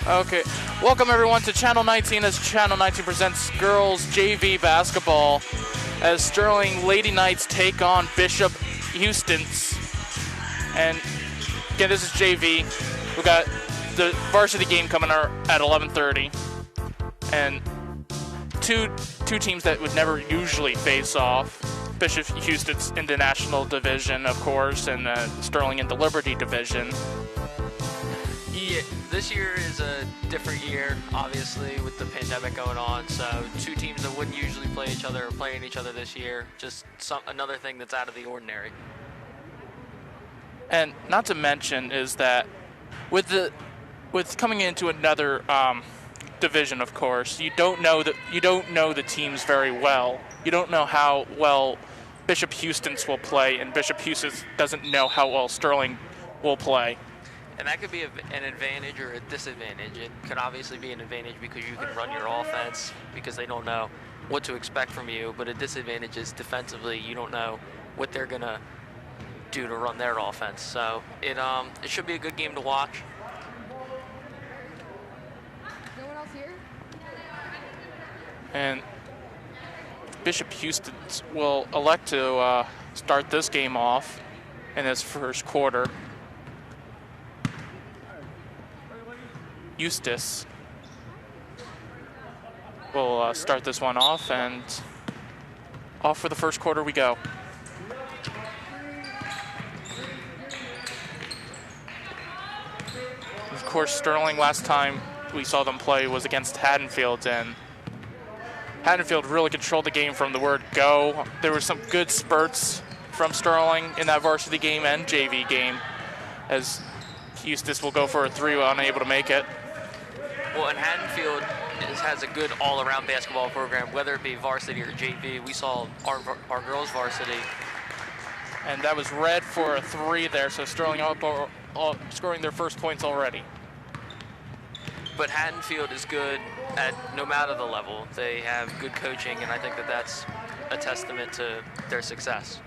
Okay, welcome everyone to Channel 19 as Channel 19 presents Girls JV Basketball as Sterling Lady Knights take on Bishop Eustace. And again, this is JV. We got the varsity game coming at 11:30, and two teams that would never usually face off. Bishop Eustace in the National Division, of course, and Sterling in the Liberty Division. Yeah, this year is a different year, obviously, with the pandemic going on. So two teams that wouldn't usually play each other are playing each other this year. Just another thing that's out of the ordinary. And not to mention is that with coming into another division, of course, you don't know the teams very well. You don't know how well Bishop Eustace will play, and Bishop Eustace doesn't know how well Sterling will play. And that could be an advantage or a disadvantage. It could obviously be an advantage because you can run your offense because they don't know what to expect from you. But a disadvantage is defensively, you don't know what they're going to do to run their offense. So it should be a good game to watch. No one else here? And Bishop Eustace will elect to start this game off in his first quarter. Eustace will start this one off, and off for the first quarter we go. Of course, Sterling, last time we saw them play was against Haddonfield, and Haddonfield really controlled the game from the word go. There were some good spurts from Sterling in that varsity game and JV game, as Eustace will go for a three, unable to make it. Well, and Haddonfield has a good all-around basketball program, whether it be varsity or JV. We saw our girls varsity. And that was red for a three there, so Sterling scoring their first points already. But Haddonfield is good at no matter the level. They have good coaching, and I think that that's a testament to their success.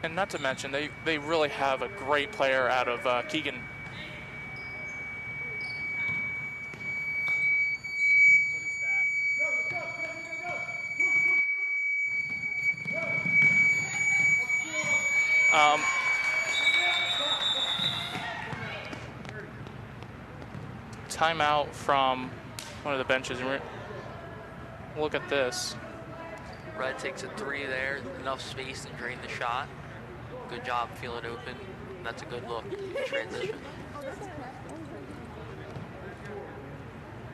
And not to mention, they really have a great player out of Keegan. Timeout from one of the benches. Look at this. Red takes a three there, enough space to drain the shot. Good job feeling open. That's a good look. Transition.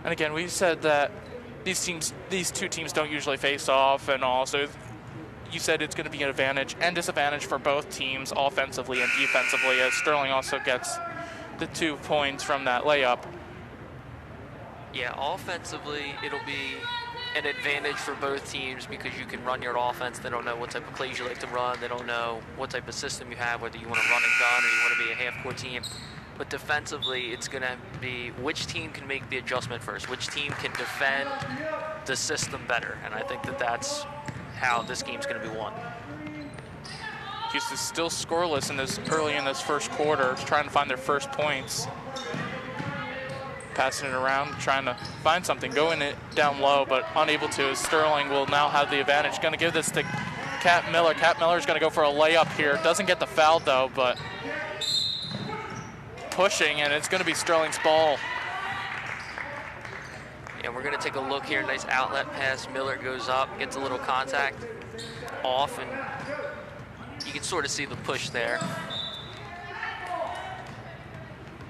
And again, we said that these two teams don't usually face off, and also you said it's going to be an advantage and disadvantage for both teams offensively and defensively, as Sterling also gets the 2 points from that layup. Yeah, offensively, it'll be an advantage for both teams because you can run your offense. They don't know what type of plays you like to run. They don't know what type of system you have, whether you want to run and gun or you want to be a half-court team. But defensively, it's going to be which team can make the adjustment first, which team can defend the system better. And I think that that's how this game's going to be won. Eustace is still scoreless early in this first quarter, trying to find their first points. Passing it around, trying to find something, going it down low, but unable to. Sterling will now have the advantage. Going to give this to Kat Miller. Kat Miller is going to go for a layup here. Doesn't get the foul though, but pushing, and it's going to be Sterling's ball. And we're going to take a look here. Nice outlet pass. Miller goes up, gets a little contact off, and you can sort of see the push there.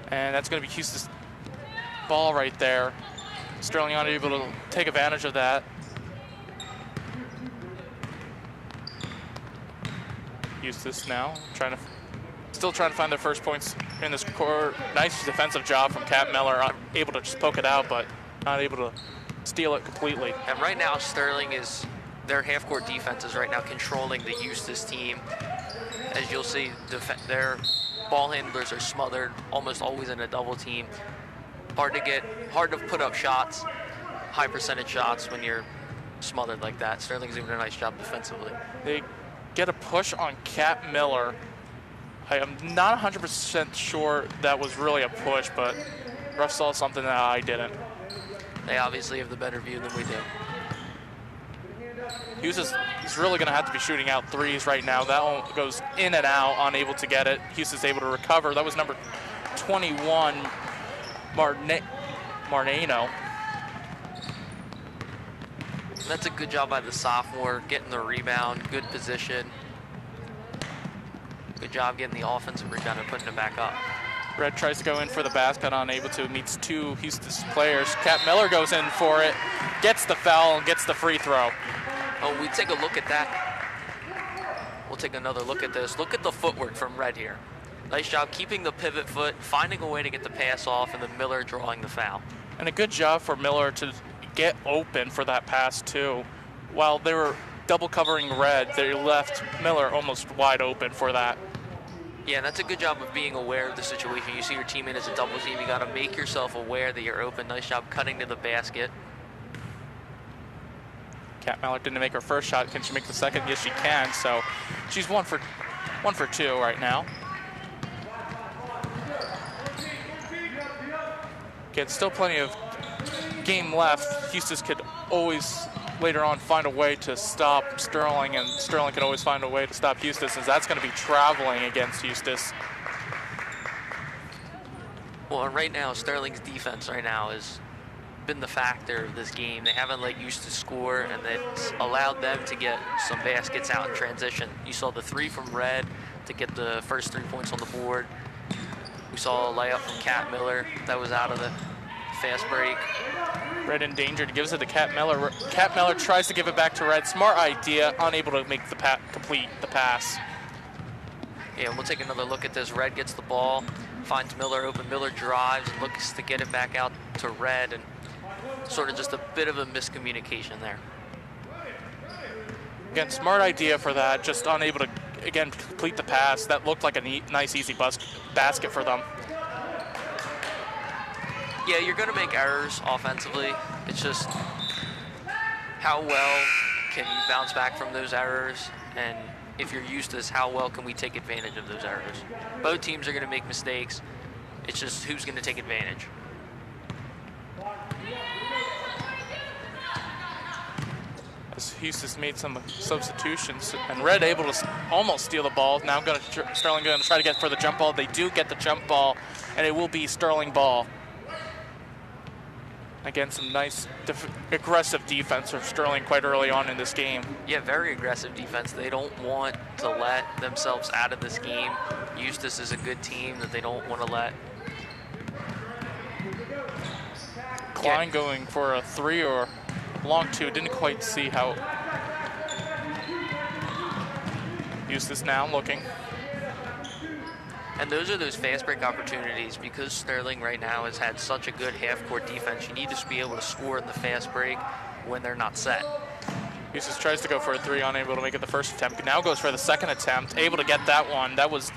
And that's going to be Eustace's ball right there. Sterling unable to take advantage of that. Eustace now still trying to find their first points in this quarter. Nice defensive job from Kat Miller, able to just poke it out, but not able to steal it completely. And right now, Sterling their half-court defense is right now controlling the Eustace team. As you'll see, their ball handlers are smothered, almost always in a double team. Hard to put up shots, high percentage shots when you're smothered like that. Sterling's doing a nice job defensively. They get a push on Kat Miller. I am not 100% sure that was really a push, but ref saw something that I didn't. They obviously have the better view than we do. Eustace is really going to have to be shooting out threes right now. That one goes in and out, unable to get it. Eustace able to recover. That was number 21, Marnano. That's a good job by the sophomore, getting the rebound, good position. Good job getting the offensive rebound and putting it back up. Red tries to go in for the basket, unable to, meets two Eustace players. Cat Miller goes in for it, gets the foul, and gets the free throw. Oh, we take a look at that. We'll take another look at this. Look at the footwork from Red here. Nice job keeping the pivot foot, finding a way to get the pass off, and then Miller drawing the foul. And a good job for Miller to get open for that pass too. While they were double covering Red, they left Miller almost wide open for that. Yeah, and that's a good job of being aware of the situation. You see your teammate as a double team, you gotta make yourself aware that you're open. Nice job cutting to the basket. Kat Miller didn't make her first shot. Can she make the second? Yes, she can. So she's one for two right now. Again, still plenty of game left. Eustace could always later on find a way to stop Sterling, and Sterling can always find a way to stop Eustace, as that's going to be traveling against Eustace. Well, right now, Sterling's defense right now has been the factor of this game. They haven't let Eustace score, and it's allowed them to get some baskets out in transition. You saw the three from Red to get the first 3 points on the board. We saw a layup from Kat Miller that was out of the fast break. Red endangered, gives it to Kat Miller. Kat Miller tries to give it back to Red. Smart idea, unable to make the complete the pass. Yeah, and we'll take another look at this. Red gets the ball, finds Miller open. Miller drives and looks to get it back out to Red, and sort of just a bit of a miscommunication there. Again, smart idea for that, just unable to, again, complete the pass. That looked like a nice, easy basket for them. Yeah, you're going to make errors offensively. It's just how well can you bounce back from those errors, and if you're Eustace, how well can we take advantage of those errors? Both teams are going to make mistakes. It's just who's going to take advantage. As Eustace made some substitutions, and Red able to almost steal the ball. Now Sterling going to try to get for the jump ball. They do get the jump ball, and it will be Sterling ball. Again, some nice aggressive defense from Sterling quite early on in this game. Yeah, very aggressive defense. They don't want to let themselves out of this game. Eustace is a good team that they don't want to let. Klein going for a three or long two. Didn't quite see how. Eustace now looking. And those are those fast break opportunities. Because Sterling right now has had such a good half-court defense, you need to be able to score in the fast break when they're not set. Eustace tries to go for a three, unable to make it the first attempt. Now goes for the second attempt, able to get that one. That was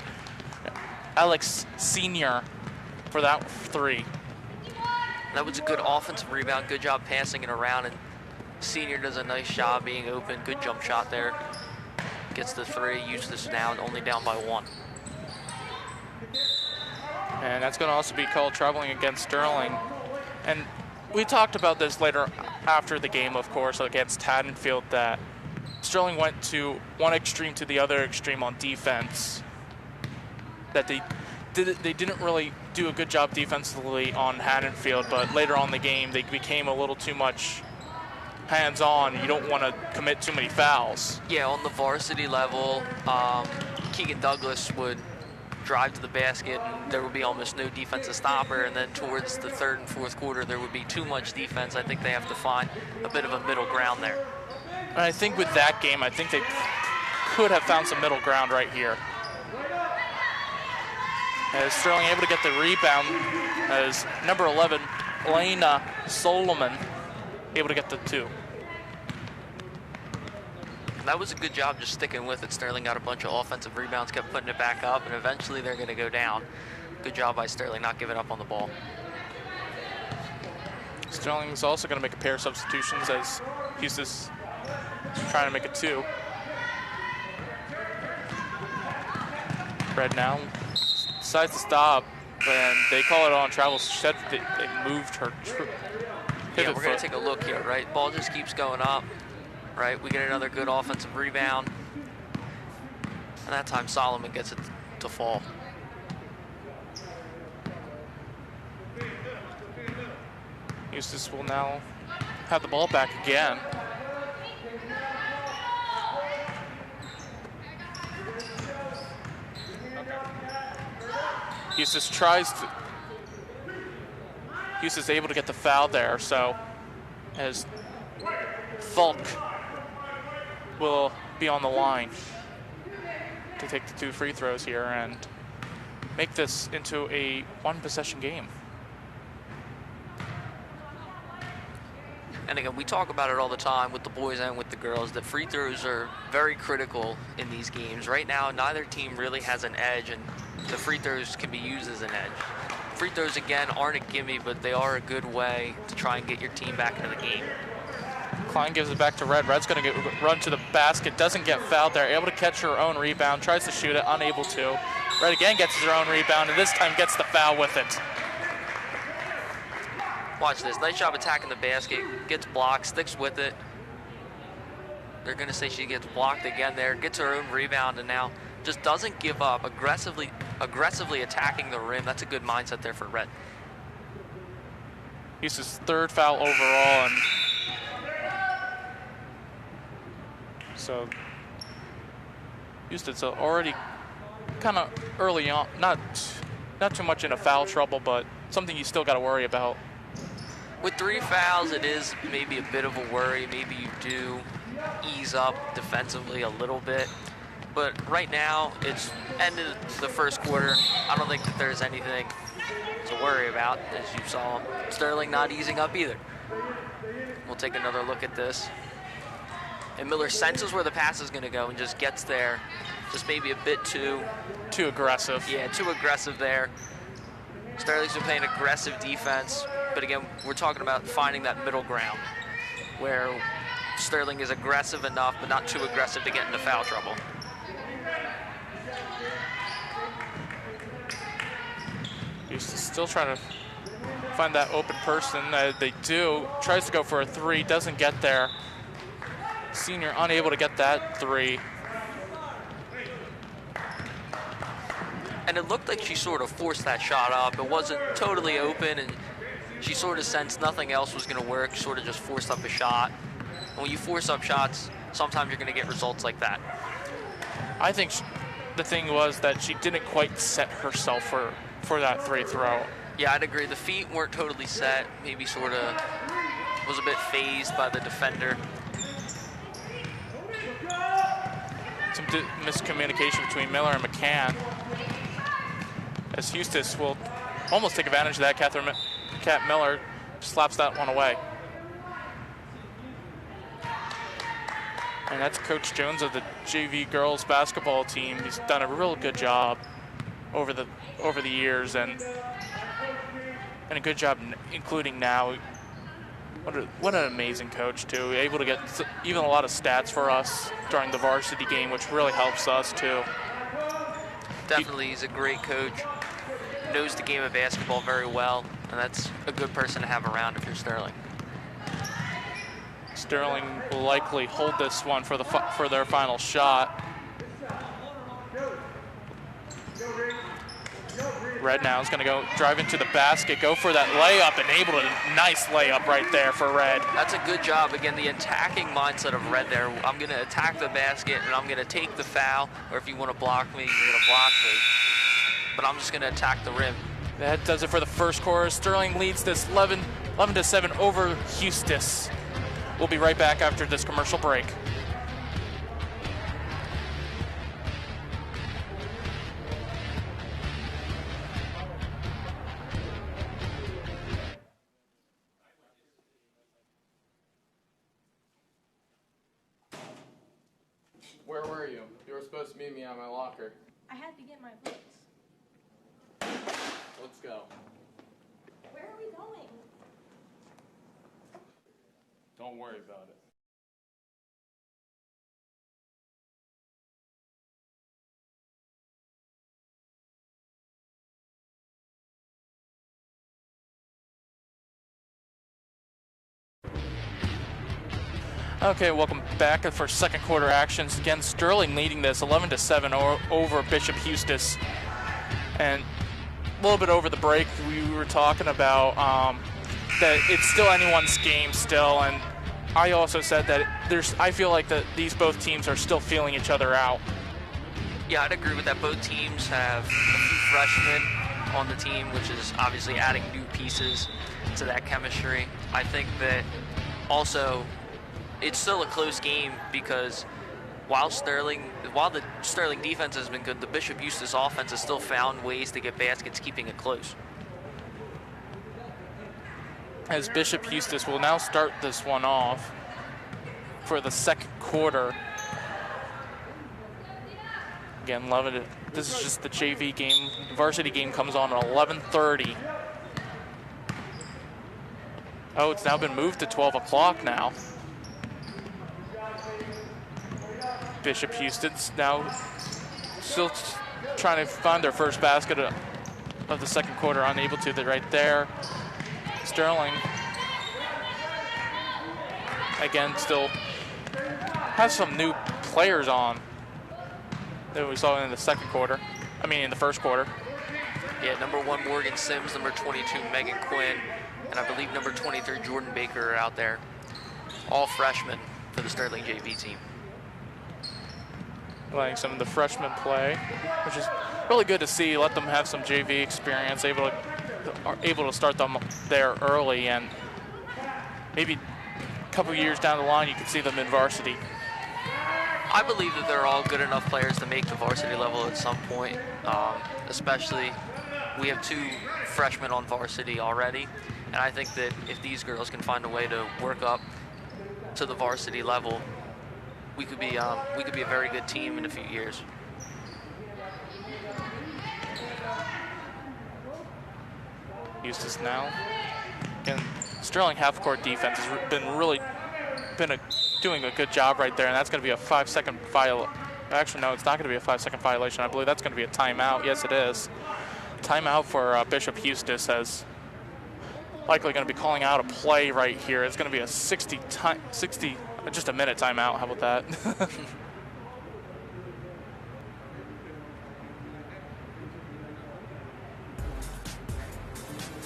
Alex Senior for that three. That was a good offensive rebound. Good job passing it around, and Senior does a nice job being open. Good jump shot there. Gets the three. Eustace now only down by one. And that's going to also be called traveling against Sterling. And we talked about this later after the game, of course, against Haddonfield, that Sterling went to one extreme to the other extreme on defense. That they didn't really do a good job defensively on Haddonfield, but later on in the game, they became a little too much hands-on. You don't want to commit too many fouls. Yeah, on the varsity level, Keegan Douglas would drive to the basket, and there would be almost no defensive stopper, and then towards the third and fourth quarter, there would be too much defense. I think they have to find a bit of a middle ground there. And I think with that game, I think they could have found some middle ground right here. As Sterling able to get the rebound, as number 11, Elena Solomon, able to get the two. That was a good job just sticking with it. Sterling got a bunch of offensive rebounds, kept putting it back up, and eventually they're going to go down. Good job by Sterling not giving up on the ball. Sterling's also going to make a pair of substitutions as Eustace trying to make it two. Red now decides to stop, and they call it on travel. Said they moved her Yeah, pivot we're going foot. to take a look here, right? Ball just keeps going up, right? We get another good offensive rebound. And that time Solomon gets it to fall. Eustace will now have the ball back again. Eustace Eustace able to get the foul there, so as Falk will be on the line to take the 2 free throws here and make this into a 1-possession game. And again, we talk about it all the time with the boys and with the girls, that free throws are very critical in these games. Right now, neither team really has an edge, and the free throws can be used as an edge. Free throws, again, aren't a gimme, but they are a good way to try and get your team back into the game. Klein gives it back to Red. Red's going to run to the basket, doesn't get fouled there, able to catch her own rebound, tries to shoot it, unable to. Red again gets her own rebound, and this time gets the foul with it. Watch this. Nice job attacking the basket. Gets blocked, sticks with it. They're going to say she gets blocked again there. Gets her own rebound, and now just doesn't give up. Aggressively attacking the rim. That's a good mindset there for Red. Eustace's 3rd foul overall, and so Eustace already kind of early on, not too much in a foul trouble, but something you still got to worry about. With 3 fouls, it is maybe a bit of a worry. Maybe you do ease up defensively a little bit. But right now, it's ended the first quarter. I don't think that there's anything to worry about, as you saw. Sterling not easing up either. We'll take another look at this. And Miller senses where the pass is going to go and just gets there. Just maybe a bit too aggressive. Yeah, too aggressive there. Sterling's been playing aggressive defense. But again, we're talking about finding that middle ground where Sterling is aggressive enough, but not too aggressive to get into foul trouble. Eustace still trying to find that open person. They do. Tries to go for a 3, doesn't get there. Senior unable to get that 3. And it looked like she sort of forced that shot up. It wasn't totally open, and she sort of sensed nothing else was going to work, sort of just forced up a shot. And when you force up shots, sometimes you're going to get results like that. I think the thing was that she didn't quite set herself for that 3 throw. Yeah, I'd agree. The feet weren't totally set. Maybe sort of was a bit phased by the defender. Some miscommunication between Miller and McCann. As Eustace will almost take advantage of that. Kat Miller slaps that one away. And that's Coach Jones of the JV girls basketball team. He's done a real good job over the years, and a good job including now. What an amazing coach too. Able to get even a lot of stats for us during the varsity game, which really helps us too. Definitely, he's a great coach. Knows the game of basketball very well, and that's a good person to have around if you're Sterling. Sterling will likely hold this one for their final shot. Red now is going to go drive into the basket, go for that layup, and able to nice layup right there for Red. That's a good job. Again, the attacking mindset of Red there. I'm going to attack the basket, and I'm going to take the foul, or if you want to block me, you're going to block me. But I'm just going to attack the rim. That does it for the first quarter. Sterling leads this 11-7 over Eustace. We'll be right back after this commercial break. Where were you? You were supposed to meet me at my locker. I had to get my books. Let's go. Where are we going? Don't worry about it. Okay, welcome back for second quarter actions. Again, Sterling leading this 11-7 over Bishop Eustace. And a little bit over the break, we were talking about that it's still anyone's game still. And I also said that I feel like these both teams are still feeling each other out. Yeah, I'd agree with that. Both teams have a few freshmen on the team, which is obviously adding new pieces to that chemistry. I think that also it's still a close game because while the Sterling defense has been good, the Bishop Eustace offense has still found ways to get baskets, keeping it close. As Bishop Eustace will now start this one off for the second quarter. Again, this is just the JV game. The varsity game comes on at 11:30. Oh, it's now been moved to 12 o'clock now. Bishop Eustace now still trying to find their first basket of the second quarter, unable to. They're right there. Sterling, again, still has some new players on that we saw in the second quarter. In the first quarter. Yeah, number 1 Morgan Sims, number 22 Megan Quinn, and I believe number 23 Jordan Baker are out there. All freshmen for the Sterling JV team. Letting some of the freshmen play, which is really good to see. Let them have some JV experience, able to start them there early, and maybe a couple of years down the line you can see them in varsity. I believe that they're all good enough players to make the varsity level at some point, especially we have 2 freshmen on varsity already, and I think that if these girls can find a way to work up to the varsity level, we could be a very good team in a few years. Eustace now. Again, Sterling half-court defense has been doing a good job right there, and that's going to be a 5-second violation. Actually, no, it's not going to be a 5-second violation. I believe that's going to be a timeout. Yes, it is. Timeout for Bishop Eustace, as likely going to be calling out a play right here. It's going to be a 60, just a minute timeout. How about that?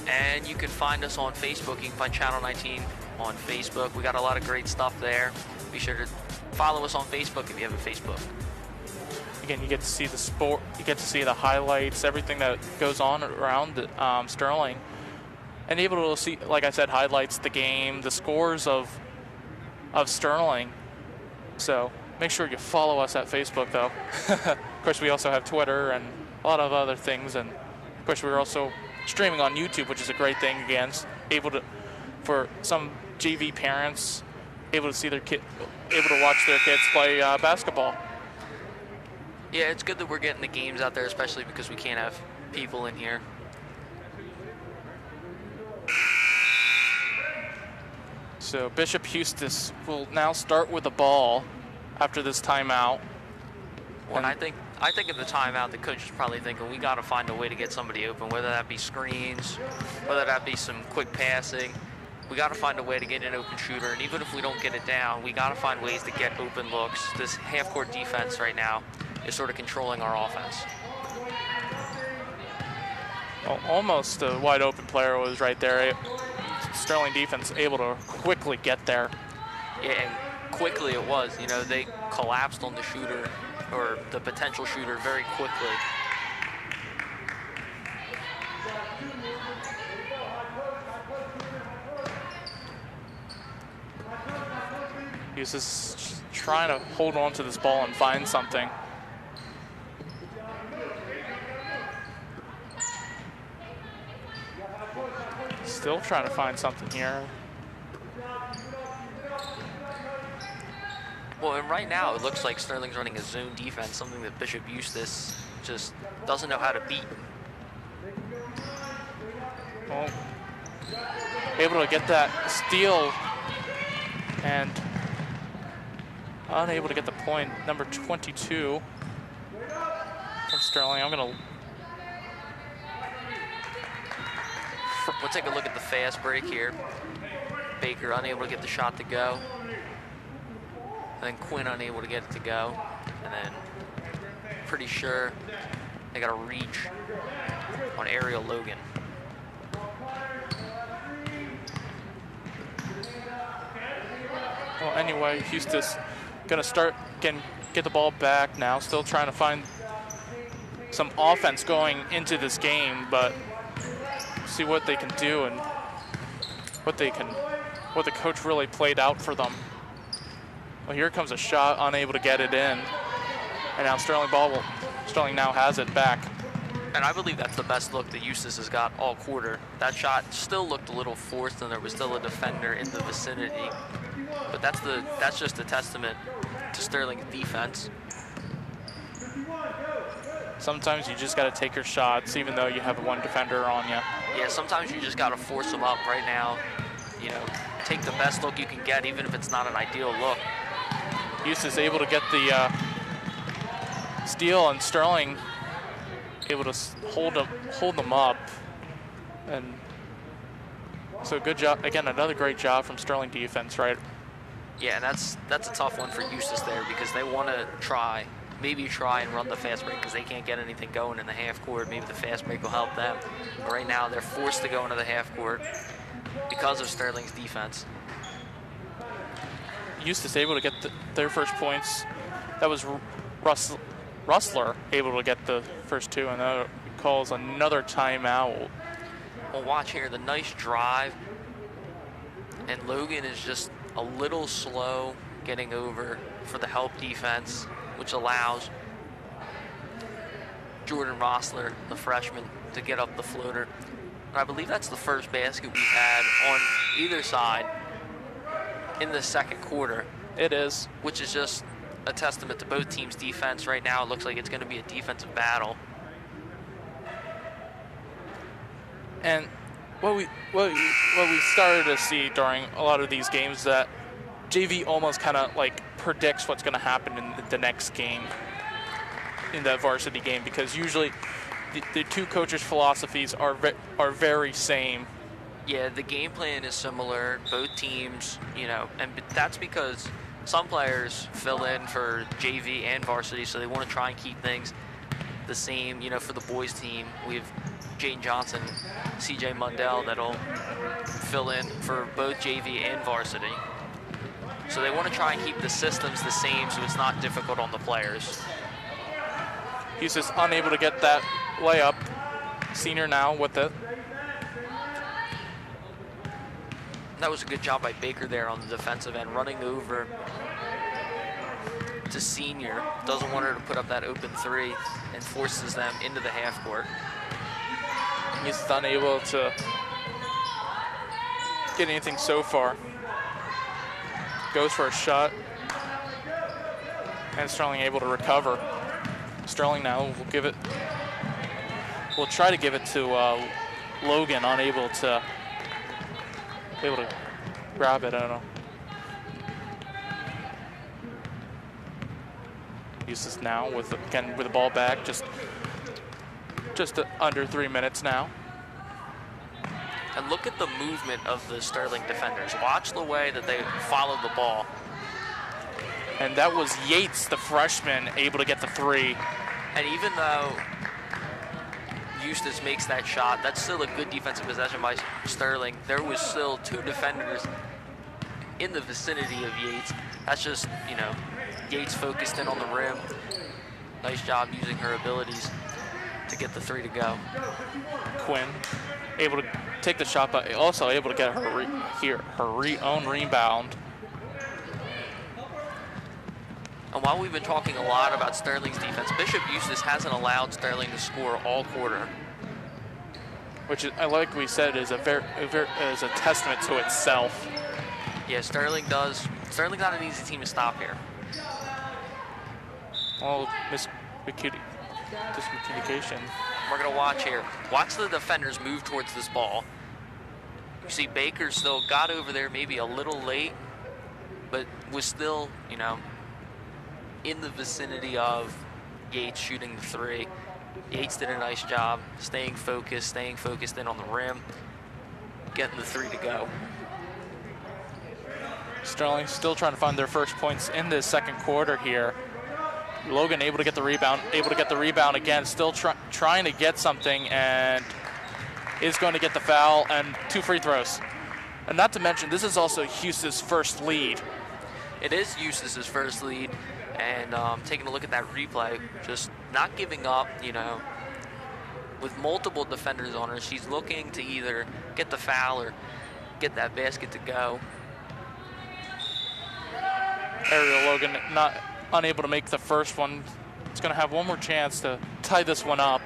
And you can find us on Facebook. You can find Channel 19 on Facebook. We got a lot of great stuff there. Be sure to follow us on Facebook if you have a Facebook. Again, you get to see the sport, you get to see the highlights, everything that goes on around Sterling, and able to see, like I said, highlights, the game, the scores of Sterling. So make sure you follow us at Facebook, though. Of course, we also have Twitter and a lot of other things, and of course, we're also streaming on YouTube, which is a great thing. Again, for some JV parents, able to watch their kids play basketball. Yeah, it's good that we're getting the games out there, especially because we can't have people in here. So Bishop Eustace will now start with the ball after this timeout. Well, and I think in the timeout, the coach is probably thinking we got to find a way to get somebody open, whether that be screens, whether that be some quick passing. We got to find a way to get an open shooter, and even if we don't get it down, we got to find ways to get open looks. This half-court defense right now is sort of controlling our offense. Well, almost a wide open player was right there. Sterling defense able to quickly get there. Yeah, and quickly it was. You know, they collapsed on the shooter, or the potential shooter, very quickly. He's just trying to hold on to this ball and find something. Still trying to find something here. Well, and right now it looks like Sterling's running a zone defense, something that Bishop Eustace just doesn't know how to beat. Well, able to get that steal and unable to get the point. Number 22 from Sterling. We'll take a look at the fast break here. Baker unable to get the shot to go. And then Quinn unable to get it to go. And then pretty sure they got a reach on Ariel Logan. Well, anyway, Eustace gonna start get the ball back now. Still trying to find some offense going into this game, but see what they can do and what the coach really played out for them. Well, here comes a shot, unable to get it in, and now Sterling now has it back. And I believe that's the best look that Eustace has got all quarter. That shot still looked a little forced, and there was still a defender in the vicinity. But that's just a testament to Sterling's defense. Sometimes you just got to take your shots, even though you have one defender on you. Yeah, sometimes you just got to force them up right now. You know, take the best look you can get, even if it's not an ideal look. Eustace able to get the steal, and Sterling able to hold them up. And so good job again. Another great job from Sterling defense, right? Yeah, and that's a tough one for Eustace there, because they want to maybe try and run the fast break because they can't get anything going in the half court. Maybe the fast break will help them. But right now they're forced to go into the half court because of Sterling's defense. Eustace able to get their first points. That was Rustler able to get the first two, and that calls another timeout. Well, watch here, the nice drive, and Logan is just a little slow getting over for the help defense, which allows Jordan Rostler, the freshman, to get up the floater. And I believe that's the first basket we've had on either side in the second quarter. It is. Which is just a testament to both teams' defense. Right now it looks like it's going to be a defensive battle. And what we started to see during a lot of these games, that JV almost kind of like predicts what's going to happen in the next game, in that varsity game, because usually the two coaches' philosophies are very same. Yeah, the game plan is similar. Both teams, you know, and that's because some players fill in for JV and varsity, so they want to try and keep things the same. You know, for the boys team, we have Jane Johnson, CJ Mundell that'll fill in for both JV and varsity. So they want to try and keep the systems the same so it's not difficult on the players. He's just unable to get that layup. Senior now with it. That was a good job by Baker there on the defensive end, running over to Senior. Doesn't want her to put up that open three and forces them into the half court. He's unable to get anything so far. Goes for a shot, and Sterling able to recover. Sterling now will try to give it to Logan, unable to grab it. I don't know. Eustace now with the ball back, just under 3 minutes now. And look at the movement of the Sterling defenders. Watch the way that they follow the ball. And that was Yates, the freshman, able to get the three. And even though Eustace makes that shot, that's still a good defensive possession by Sterling. There was still two defenders in the vicinity of Yates. That's just, you know, Yates focused in on the rim. Nice job using her abilities to get the three to go. Quinn able to take the shot, but also able to get her own rebound. And while we've been talking a lot about Sterling's defense, Bishop Eustace hasn't allowed Sterling to score all quarter. Which, like we said, is a testament to itself. Yeah, Sterling's not an easy team to stop here. Well, miscommunication. We're going to watch here. Watch the defenders move towards this ball. You see Baker still got over there maybe a little late, but was still, you know, in the vicinity of Yates shooting the three. Yates did a nice job staying focused in on the rim, getting the three to go. Sterling still trying to find their first points in this second quarter here. Logan able to get the rebound again, still trying to get something, and is going to get the foul and 2 free throws. And not to mention, this is also Eustace's first lead. It is Eustace's first lead, and taking a look at that replay, just not giving up, you know, with multiple defenders on her. She's looking to either get the foul or get that basket to go. Ariel Logan unable to make the first one. It's going to have one more chance to tie this one up.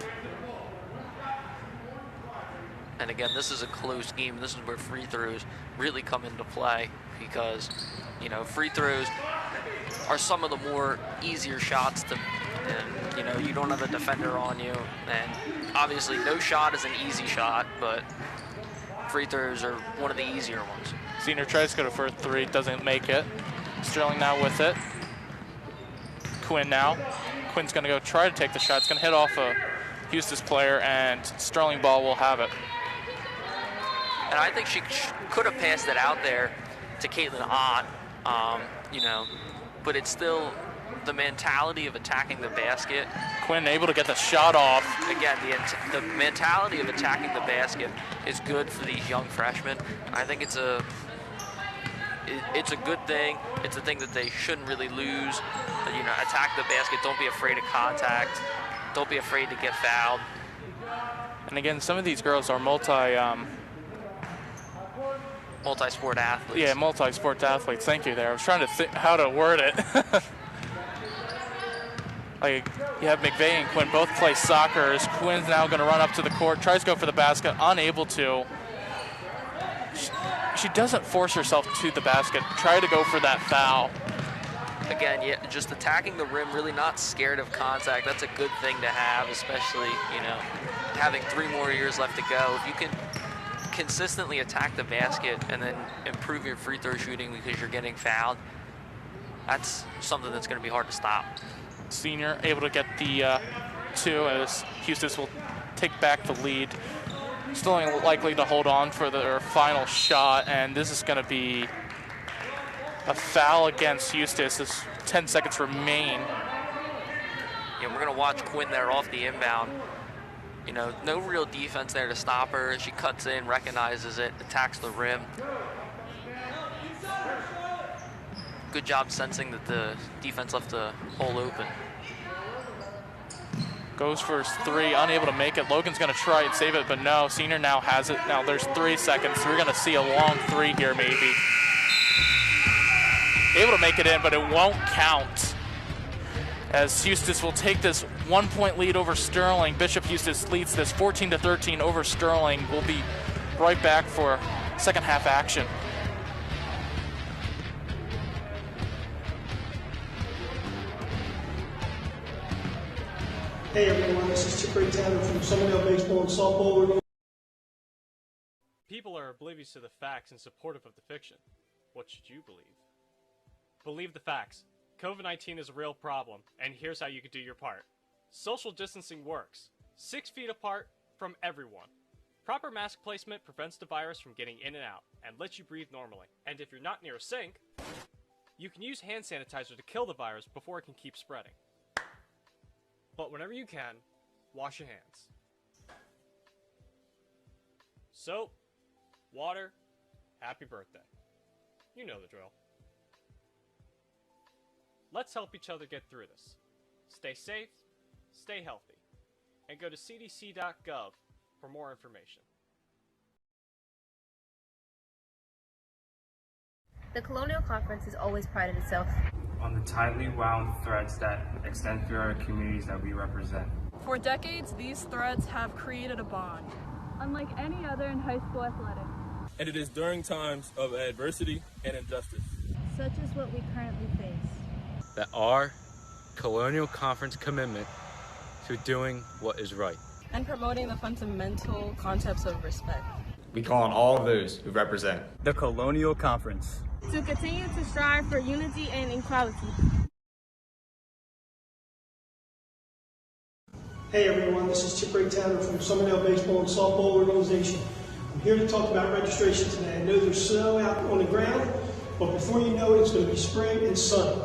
And again, this is a close game. This is where free throws really come into play, because, you know, free throws are some of the more easier shots to, and, you know, you don't have a defender on you, and obviously no shot is an easy shot, but free throws are one of the easier ones. Senior tries to go for a 3, doesn't make it. Sterling now with it. Quinn now. Quinn's going to go try to take the shot. It's going to hit off a Eustace player, and Sterling ball will have it. And I think she could have passed it out there to Caitlin Ott, you know, but it's still the mentality of attacking the basket. Quinn able to get the shot off. Again, the mentality of attacking the basket is good for these young freshmen. I think it's a good thing. It's a thing that they shouldn't really lose. You know, attack the basket. Don't be afraid of contact. Don't be afraid to get fouled. And again, some of these girls are multi-sport athletes. Yeah, multi-sport athletes. Thank you there. I was trying to think how to word it. Like, you have McVeigh and Quinn both play soccer. As Quinn's now going to run up to the court, tries to go for the basket, unable to. She doesn't force herself to the basket. Try to go for that foul. Again, yeah, just attacking the rim, really not scared of contact. That's a good thing to have, especially, you know, having 3 more years left to go. If you can consistently attack the basket and then improve your free throw shooting because you're getting fouled, that's something that's going to be hard to stop. Senior able to get the 2 as Eustace will take back the lead. Still likely to hold on for their final shot, and this is going to be a foul against Eustace as 10 seconds remain. Yeah, we're going to watch Quinn there off the inbound. You know, no real defense there to stop her. She cuts in, recognizes it, attacks the rim. Good job sensing that the defense left the hole open. Goes for his 3, unable to make it. Logan's going to try and save it, but no. Senior now has it. Now there's 3 seconds. So we're going to see a long 3 here, maybe. Able to make it in, but it won't count. As Eustace will take this 1-point lead over Sterling. Bishop Eustace leads this 14-13 over Sterling. We'll be right back for second half action. Hey everyone, this is Chip Tanner from Summerdale Baseball and Softball. People are oblivious to the facts and supportive of the fiction. What should you believe? Believe the facts. COVID-19 is a real problem, and here's how you can do your part. Social distancing works. 6 feet apart from everyone. Proper mask placement prevents the virus from getting in and out, and lets you breathe normally. And if you're not near a sink, you can use hand sanitizer to kill the virus before it can keep spreading. But whenever you can, wash your hands. Soap, water, happy birthday. You know the drill. Let's help each other get through this. Stay safe, stay healthy, and go to cdc.gov for more information. The Colonial Conference has always prided itself on the tightly wound threads that extend through our communities that we represent. For decades, these threads have created a bond, unlike any other in high school athletics. And it is during times of adversity and injustice, such as what we currently face, that our Colonial Conference commitment to doing what is right and promoting the fundamental concepts of respect. We call on all of those who represent the Colonial Conference to continue to strive for unity and equality. Hey everyone, this is Chip Tanner from Summerdale Baseball and Softball Organization. I'm here to talk about registration today. I know there's snow out on the ground, But before you know it, it's going to be spring and sunny.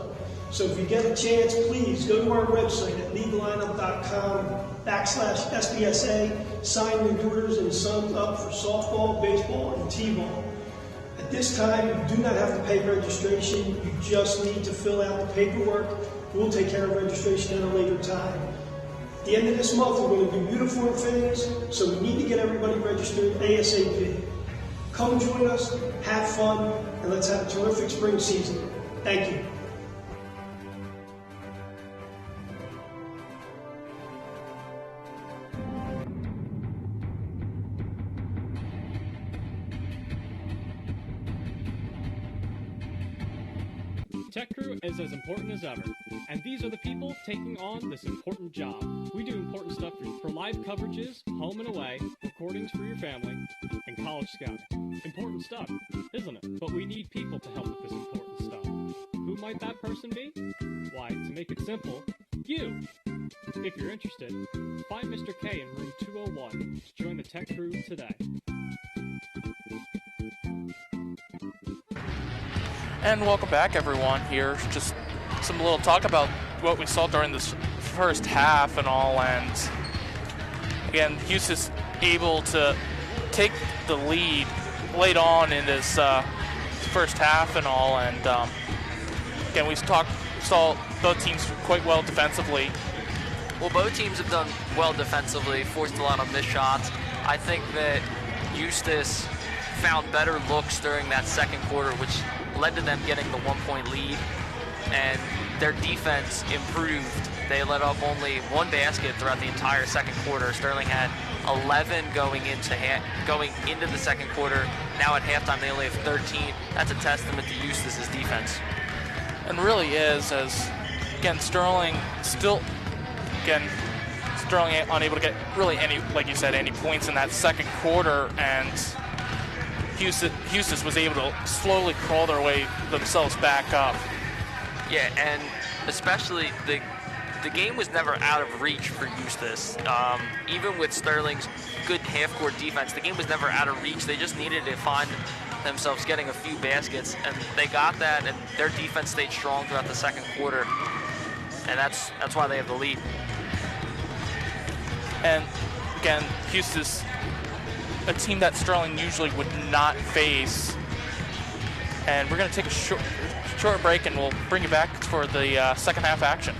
So if you get a chance, please go to our website at leaguelineup.com/SBSA, sign your daughters and sons up for softball, baseball, and t-ball. At this time, you do not have to pay registration. You just need to fill out the paperwork. We'll take care of registration at a later time. At the end of this month, we're going to do uniform fittings, so we need to get everybody registered ASAP. Come join us, have fun, and let's have a terrific spring season. Thank you. Tech Crew is as important as ever, and these are the people taking on this important job. We do important stuff for live coverages, home and away, recordings for your family, and college scouting. Important stuff, isn't it? But we need people to help with this important stuff. Who might that person be? Why, to make it simple, you! If you're interested, find Mr. K in room 201 to join the Tech Crew today. And welcome back, everyone. Here, just some little talk about what we saw during this first half and all. And again, Eustace able to take the lead late on in this first half and all. And again, we saw both teams quite well defensively. Well, both teams have done well defensively, forced a lot of missed shots. I think that Eustace found better looks during that second quarter, which led to them getting the 1-point lead, and their defense improved. They let up only one basket throughout the entire second quarter. Sterling had 11 going into the second quarter. Now at halftime, they only have 13. That's a testament to Eustace's defense. And really is, as again, Sterling unable to get really any, like you said, any points in that second quarter, and Eustace was able to slowly crawl their way themselves back up. Yeah, and especially the game was never out of reach for Eustace. Even with Sterling's good half-court defense, the game was never out of reach. They just needed to find themselves getting a few baskets, and they got that, and their defense stayed strong throughout the second quarter, and that's why they have the lead. And again, Eustace, a team that Sterling usually would not face. And we're going to take a short break, and we'll bring you back for the second half action.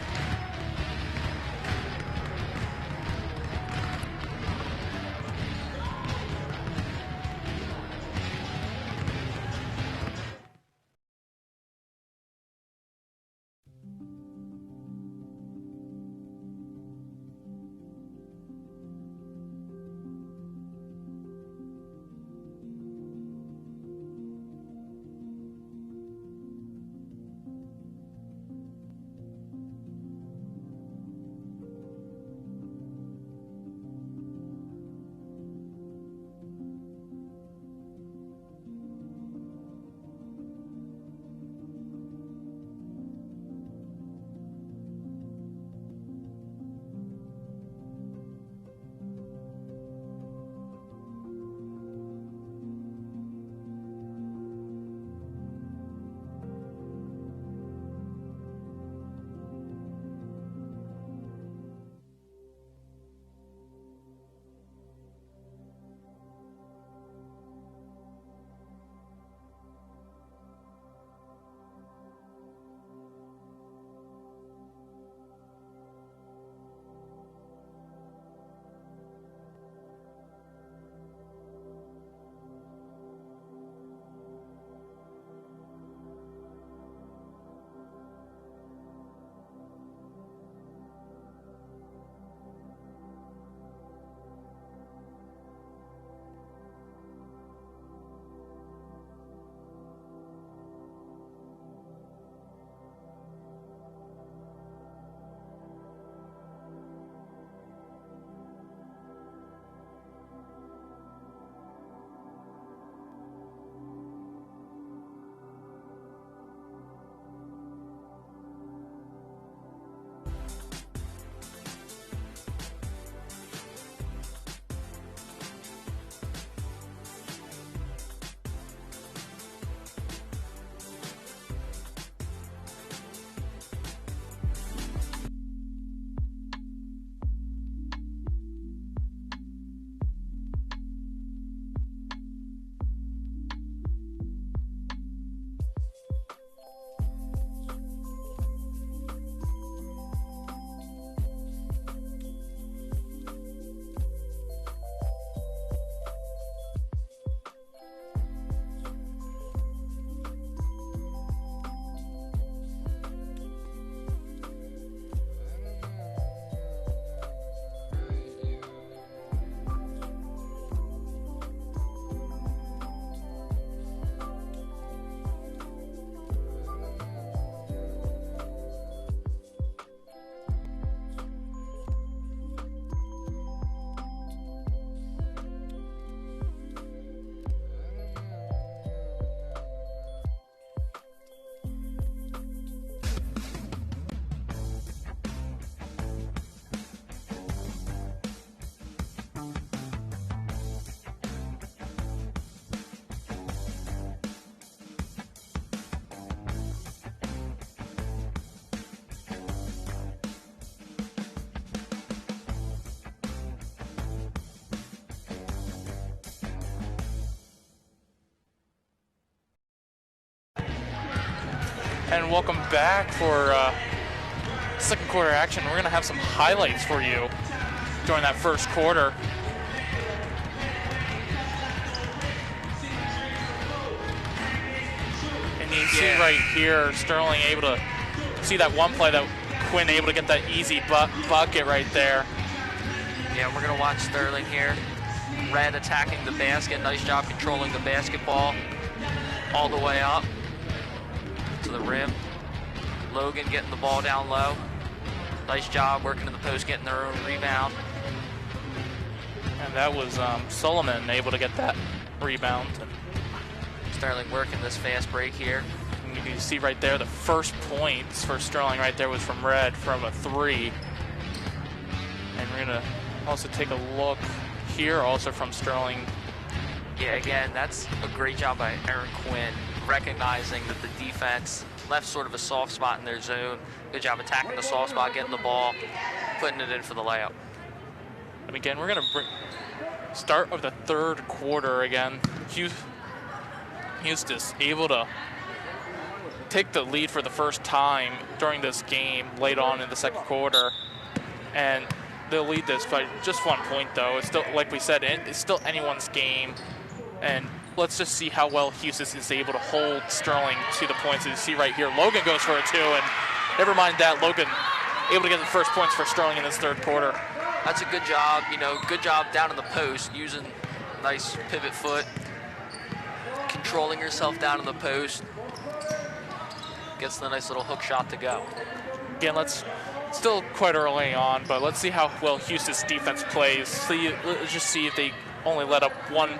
And welcome back for second quarter action. We're going to have some highlights for you during that first quarter. And you see right here, Sterling able to see that one play that Quinn able to get that easy bucket right there. Yeah, we're going to watch Sterling here. Red attacking the basket. Nice job controlling the basketball all the way up to the rim. Logan getting the ball down low. Nice job working in the post, getting their own rebound. And that was Solomon able to get that rebound. Sterling working this fast break here. And you can see right there the first points for Sterling right there was from Red from a 3. And we're going to also take a look here also from Sterling. Yeah, again, that's a great job by Aaron Quinn, recognizing that the defense left sort of a soft spot in their zone. Good job attacking the soft spot, getting the ball, putting it in for the layup. And again, we're going to bring start of the third quarter again. Eustace able to take the lead for the first time during this game late on in the second quarter. And they'll lead this by just 1 point, though. It's still, like we said, it's still anyone's game. And let's just see how well Eustace is able to hold Sterling to the points. As you see right here, Logan goes for a 2, and never mind that, Logan able to get the first points for Sterling in this third quarter. That's a good job, good job down in the post, using nice pivot foot, controlling yourself down in the post. Gets the nice little hook shot to go. Again, still quite early on, but let's see how well Eustace defense plays. Let's just see if they only let up one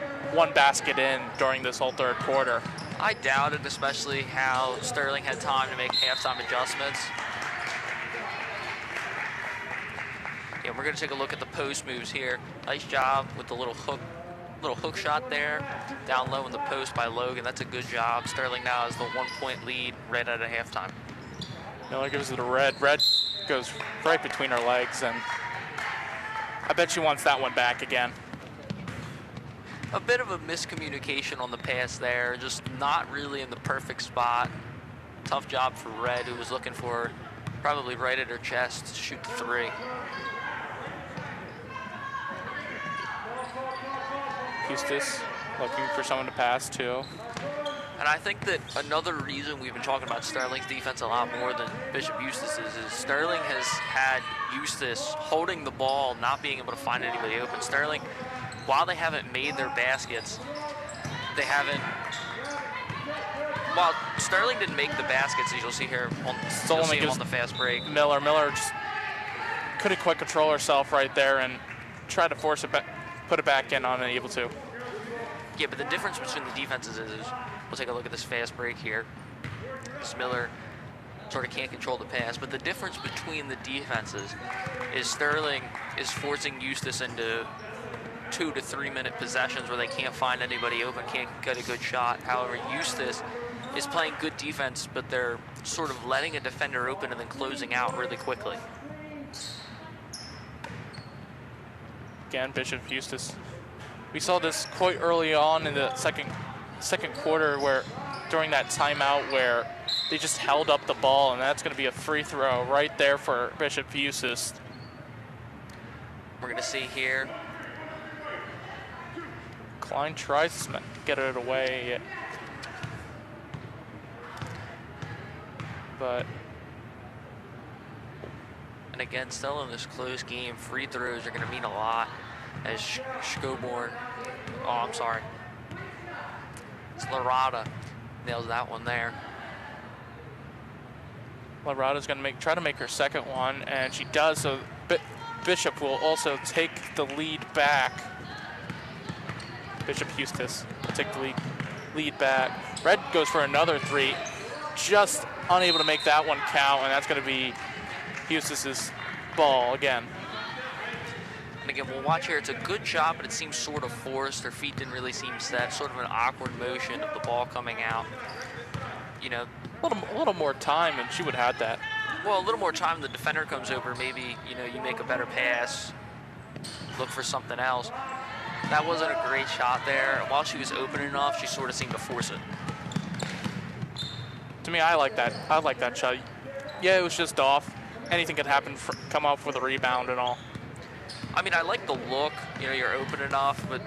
basket in during this whole third quarter. I doubt it, especially how Sterling had time to make halftime adjustments. Yeah, we're going to take a look at the post moves here. Nice job with the little hook shot there, down low in the post by Logan. That's a good job. Sterling now has the 1 point lead right out of halftime. Miller gives it to Red. Red goes right between her legs, and I bet she wants that one back again. A bit of a miscommunication on the pass there, just not really in the perfect spot. Tough job for Red, who was looking for probably right at her chest to shoot the 3. Eustace looking for someone to pass to. And I think that another reason we've been talking about Sterling's defense a lot more than Bishop Eustace's is Sterling has had Eustace holding the ball, not being able to find anybody open. Sterling, while they haven't made their baskets, while Sterling didn't make the baskets, as you'll see here, you'll see him on the fast break. Miller just couldn't quite control herself right there and tried to force it back, put it back in, unable to. Yeah, but the difference between the defenses is we'll take a look at this fast break here. Miller sort of can't control the pass, but the difference between the defenses is Sterling is forcing Eustace into 2 to 3 minute possessions where they can't find anybody open, can't get a good shot. However, Eustace is playing good defense, but they're sort of letting a defender open and then closing out really quickly. Again, Bishop Eustace. We saw this quite early on in the second quarter, where during that timeout where they just held up the ball, and that's going to be a free throw right there for Bishop Eustace. We're going to see here. Klein tries to get it away, but. And again, still in this close game, free throws are going to mean a lot as Scoborn, it's Larada nails that one there. Larada's going to try to make her second one, and she does, so Bishop will also take the lead back. Bishop Eustace will take the lead back. Red goes for another 3, just unable to make that one count, and that's going to be Eustace's ball again. And again, we'll watch here. It's a good shot, but it seems sort of forced. Her feet didn't really seem set. Sort of an awkward motion of the ball coming out. A little more time, and she would have had that. Well, a little more time. The defender comes over. Maybe you make a better pass. Look for something else. That wasn't a great shot there. While she was open enough, she sort of seemed to force it. To me, I like that. I like that shot. Yeah, it was just off. Anything could happen. Come up with a rebound and all. I mean, I like the look. You know, you're open enough, but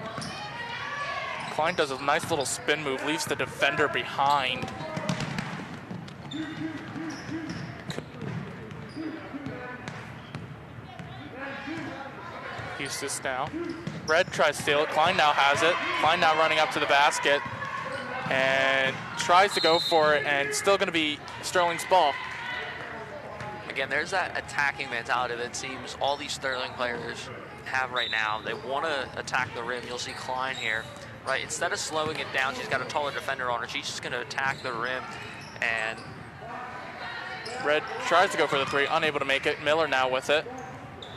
Klein does a nice little spin move, leaves the defender behind. Eustace now. Red tries to steal it. Klein now has it. Klein now running up to the basket and tries to go for it, and still going to be Sterling's ball. Again, there's that attacking mentality that seems all these Sterling players have right now. They want to attack the rim. You'll see Klein here, right? Instead of slowing it down, she's got a taller defender on her. She's just going to attack the rim, and Red tries to go for the three, unable to make it. Miller now with it.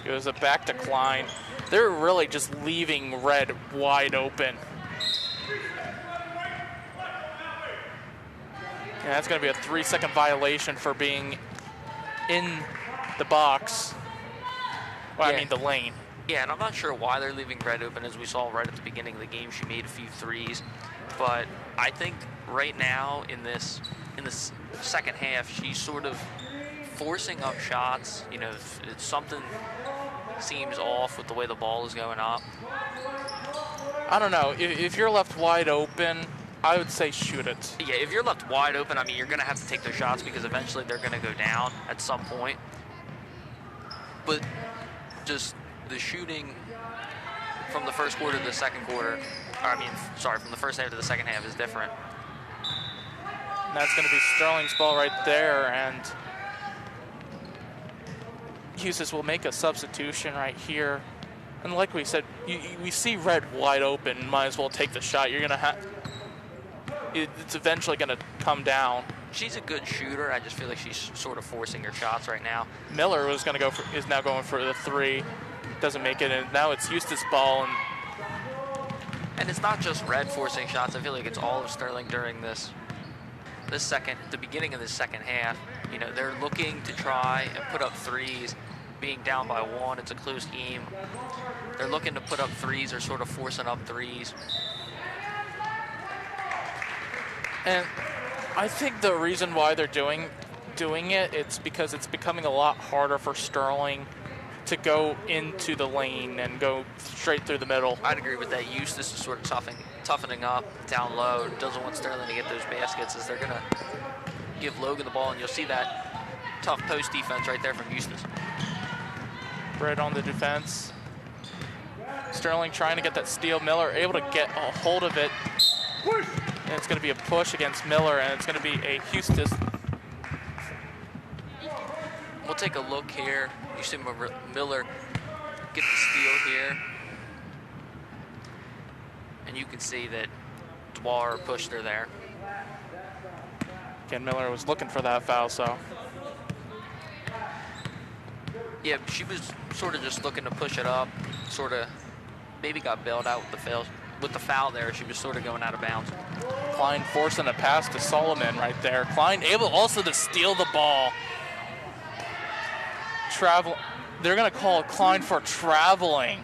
Goes it back to Klein. They're really just leaving Red wide open. And that's going to be a 3-second violation for being in the box. Well, yeah. I mean the lane. Yeah, and I'm not sure why they're leaving Red open. As we saw right at the beginning of the game, she made a few threes. But I think right now in this second half, she's sort of forcing up shots. You know, if something seems off with the way the ball is going up. I don't know. If you're left wide open, I would say shoot it. Yeah, if you're left wide open, I mean, you're going to have to take those shots because eventually they're going to go down at some point. But just the shooting from the first quarter to the second quarter, from the first half to the second half is different. And that's going to be Sterling's ball right there, and Eustace will make a substitution right here. And like we said, we see Red wide open, might as well take the shot. You're going to have, it's eventually going to come down. She's a good shooter. I just feel like she's sort of forcing her shots right now. Miller is now going for the three. Doesn't make it, and now it's Eustace ball. And it's not just Red forcing shots. I feel like it's all of Sterling during the beginning of this second half. You know, they're looking to try and put up threes, being down by one. It's a close game. They're looking to put up threes or sort of forcing up threes. And I think the reason why they're doing it, it's because it's becoming a lot harder for Sterling to go into the lane and go straight through the middle. I'd agree with that. Eustace is sort of toughening up down low. Doesn't want Sterling to get those baskets, as they're going to give Logan the ball, and you'll see that tough post defense right there from Eustace. Red on the defense. Sterling trying to get that steal. Miller able to get a hold of it. And it's going to be a push against Miller, and it's going to be a Eustace. We'll take a look here. You see Miller get the steal here. And you can see that Dwar pushed her there. Again, Miller was looking for that foul, so. Yeah, she was sort of just looking to push it up. Sort of maybe got bailed out with the foul there. She was sort of going out of bounds. Klein forcing a pass to Solomon right there. Klein able also to steal the ball. They're going to call Klein for traveling.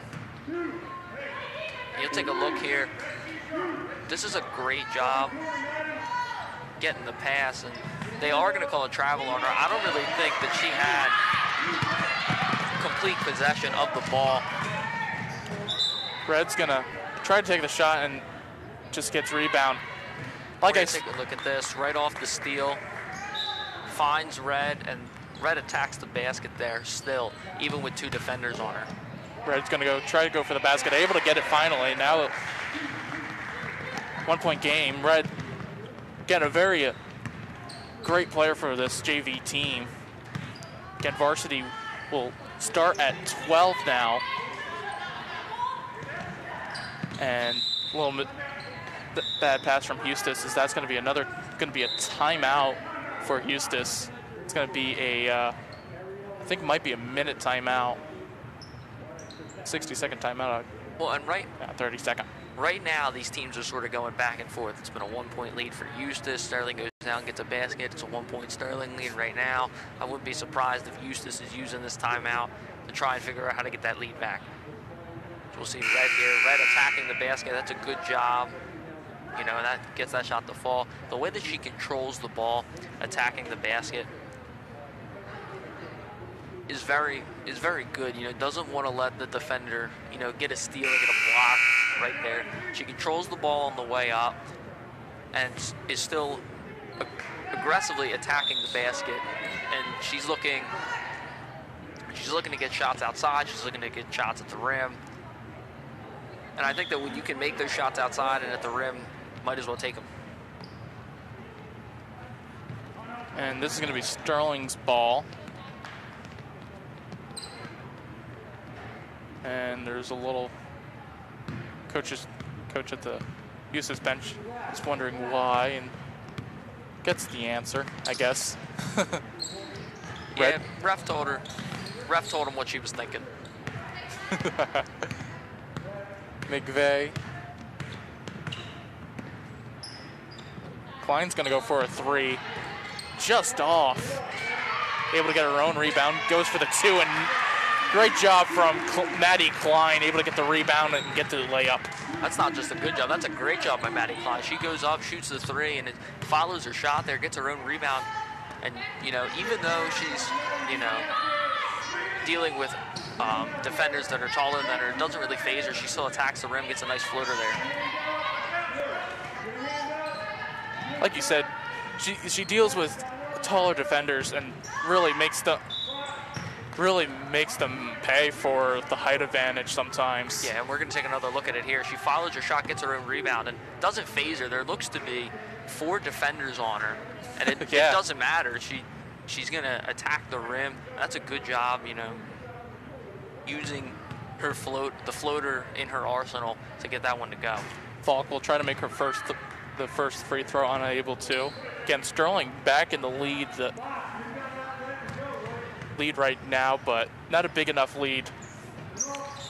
You'll take a look here. This is a great job getting the pass, and they are going to call a travel on her. I don't really think that she had complete possession of the ball. Red's going to try to take the shot and just gets rebound. Like I said, take a look at this. Right off the steal, finds Red, and Red attacks the basket there still, even with two defenders on her. Red's going to try to go for the basket, able to get it finally. Now, 1 point game. Red, again, a very great player for this JV team. Again, varsity will start at 12 now. And a little bit bad pass from Eustace, as that's going to be a timeout for Eustace. It's going to be I think it might be a minute timeout. 60-second timeout. Well, and 30-second. Right now, these teams are sort of going back and forth. It's been a 1 point lead for Eustace. Sterling goes down and gets a basket. It's a 1 point Sterling lead right now. I wouldn't be surprised if Eustace is using this timeout to try and figure out how to get that lead back. So we'll see Red here. Red attacking the basket. That's a good job you know, and that gets that shot to fall. The way that she controls the ball, attacking the basket, is very good. You know, doesn't want to let the defender, you know, get a steal or get a block right there. She controls the ball on the way up and is still aggressively attacking the basket. And she's looking to get shots outside. She's looking to get shots at the rim. And I think that when you can make those shots outside and at the rim, might as well take them. And this is going to be Sterling's ball. And there's a little coach at the Eustace bench is wondering why and gets the answer, I guess. Yeah, ref told him what she was thinking. McVeigh. Klein's gonna go for a three. Just off. Able to get her own rebound. Goes for the two, and great job from Maddie Klein. Able to get the rebound and get the layup. That's not just a good job. That's a great job by Maddie Klein. She goes up, shoots the three, and it follows her shot there, gets her own rebound. And, you know, even though she's, you know, dealing with defenders that are taller than her, it doesn't really phase her. She still attacks the rim, gets a nice floater there. Like you said, she deals with taller defenders and really makes them pay for the height advantage sometimes. Yeah, and we're going to take another look at it here. She follows her shot, gets her own rebound, and doesn't phase her. There looks to be 4 defenders on her, and it doesn't matter. She's going to attack the rim. That's a good job, you know, using her the floater in her arsenal to get that one to go. Falk will try to make her the first free throw, unable to. Again, Sterling back in the lead right now, but not a big enough lead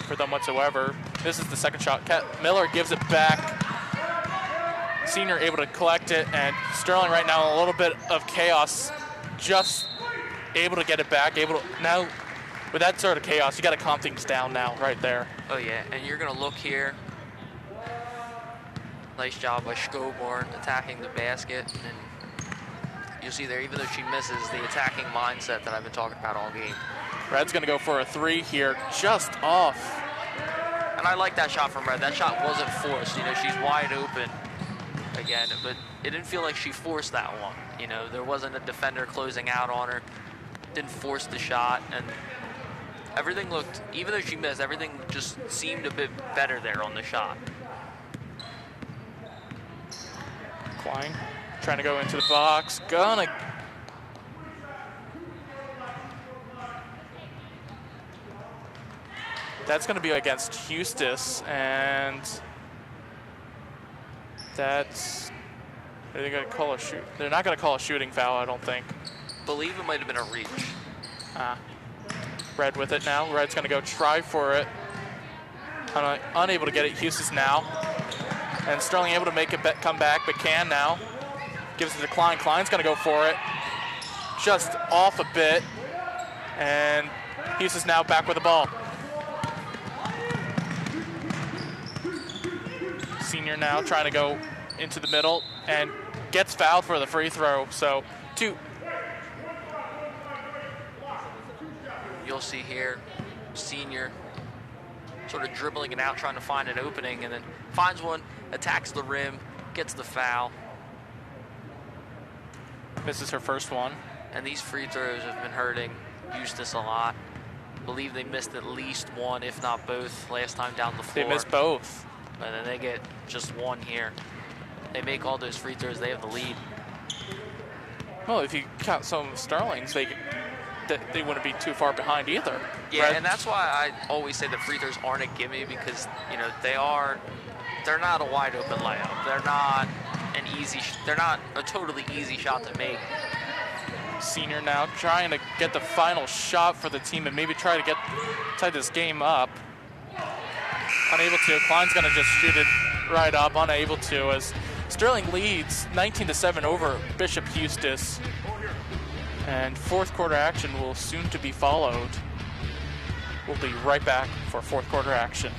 for them whatsoever. This is the second shot. Kat Miller gives it back. Senior able to collect it, and Sterling right now a little bit of chaos, just able to get it back. Now with that sort of chaos, you got to calm things down now, right there. Oh yeah, and you're gonna look here. Nice job by Scoborn attacking the basket, and you'll see there, even though she misses, the attacking mindset that I've been talking about all game. Red's gonna go for a three here, just off. And I like that shot from Red. That shot wasn't forced. You know, she's wide open again, but it didn't feel like she forced that one. You know, there wasn't a defender closing out on her. Didn't force the shot, and everything looked, even though she missed, everything just seemed a bit better there on the shot. Klein trying to go into the box, that's gonna be against Eustace, and that's, are they gonna call a shoot? They're not gonna call a shooting foul, I don't think. Believe it might have been a reach. Red with it now. Red's gonna go try for it. Unable to get it. Eustace now. And Sterling able to make it come back, but can now. Gives it to Klein. Klein's gonna go for it. Just off a bit. And Eustace now back with the ball. Senior now trying to go into the middle and gets fouled for the free throw. So you'll see here, Senior sort of dribbling it out, trying to find an opening, and then finds one, attacks the rim, gets the foul. Misses her first one. And these free throws have been hurting Eustace a lot. I believe they missed at least one, if not both, last time down the floor. They missed both. And then they get just one here. They make all those free throws, they have the lead. Well, if you count some of Sterling's, they wouldn't be too far behind either. Yeah, right? And that's why I always say that free throws aren't a gimme, because, you know, they're not a wide open layup. They're not they're not a totally easy shot to make. Senior now trying to get the final shot for the team and maybe try to tie this game up. Unable to. Klein's gonna just shoot it right up, unable to, as Sterling leads 19-7 over Bishop Eustace. And fourth quarter action will soon to be followed. We'll be right back for fourth quarter action.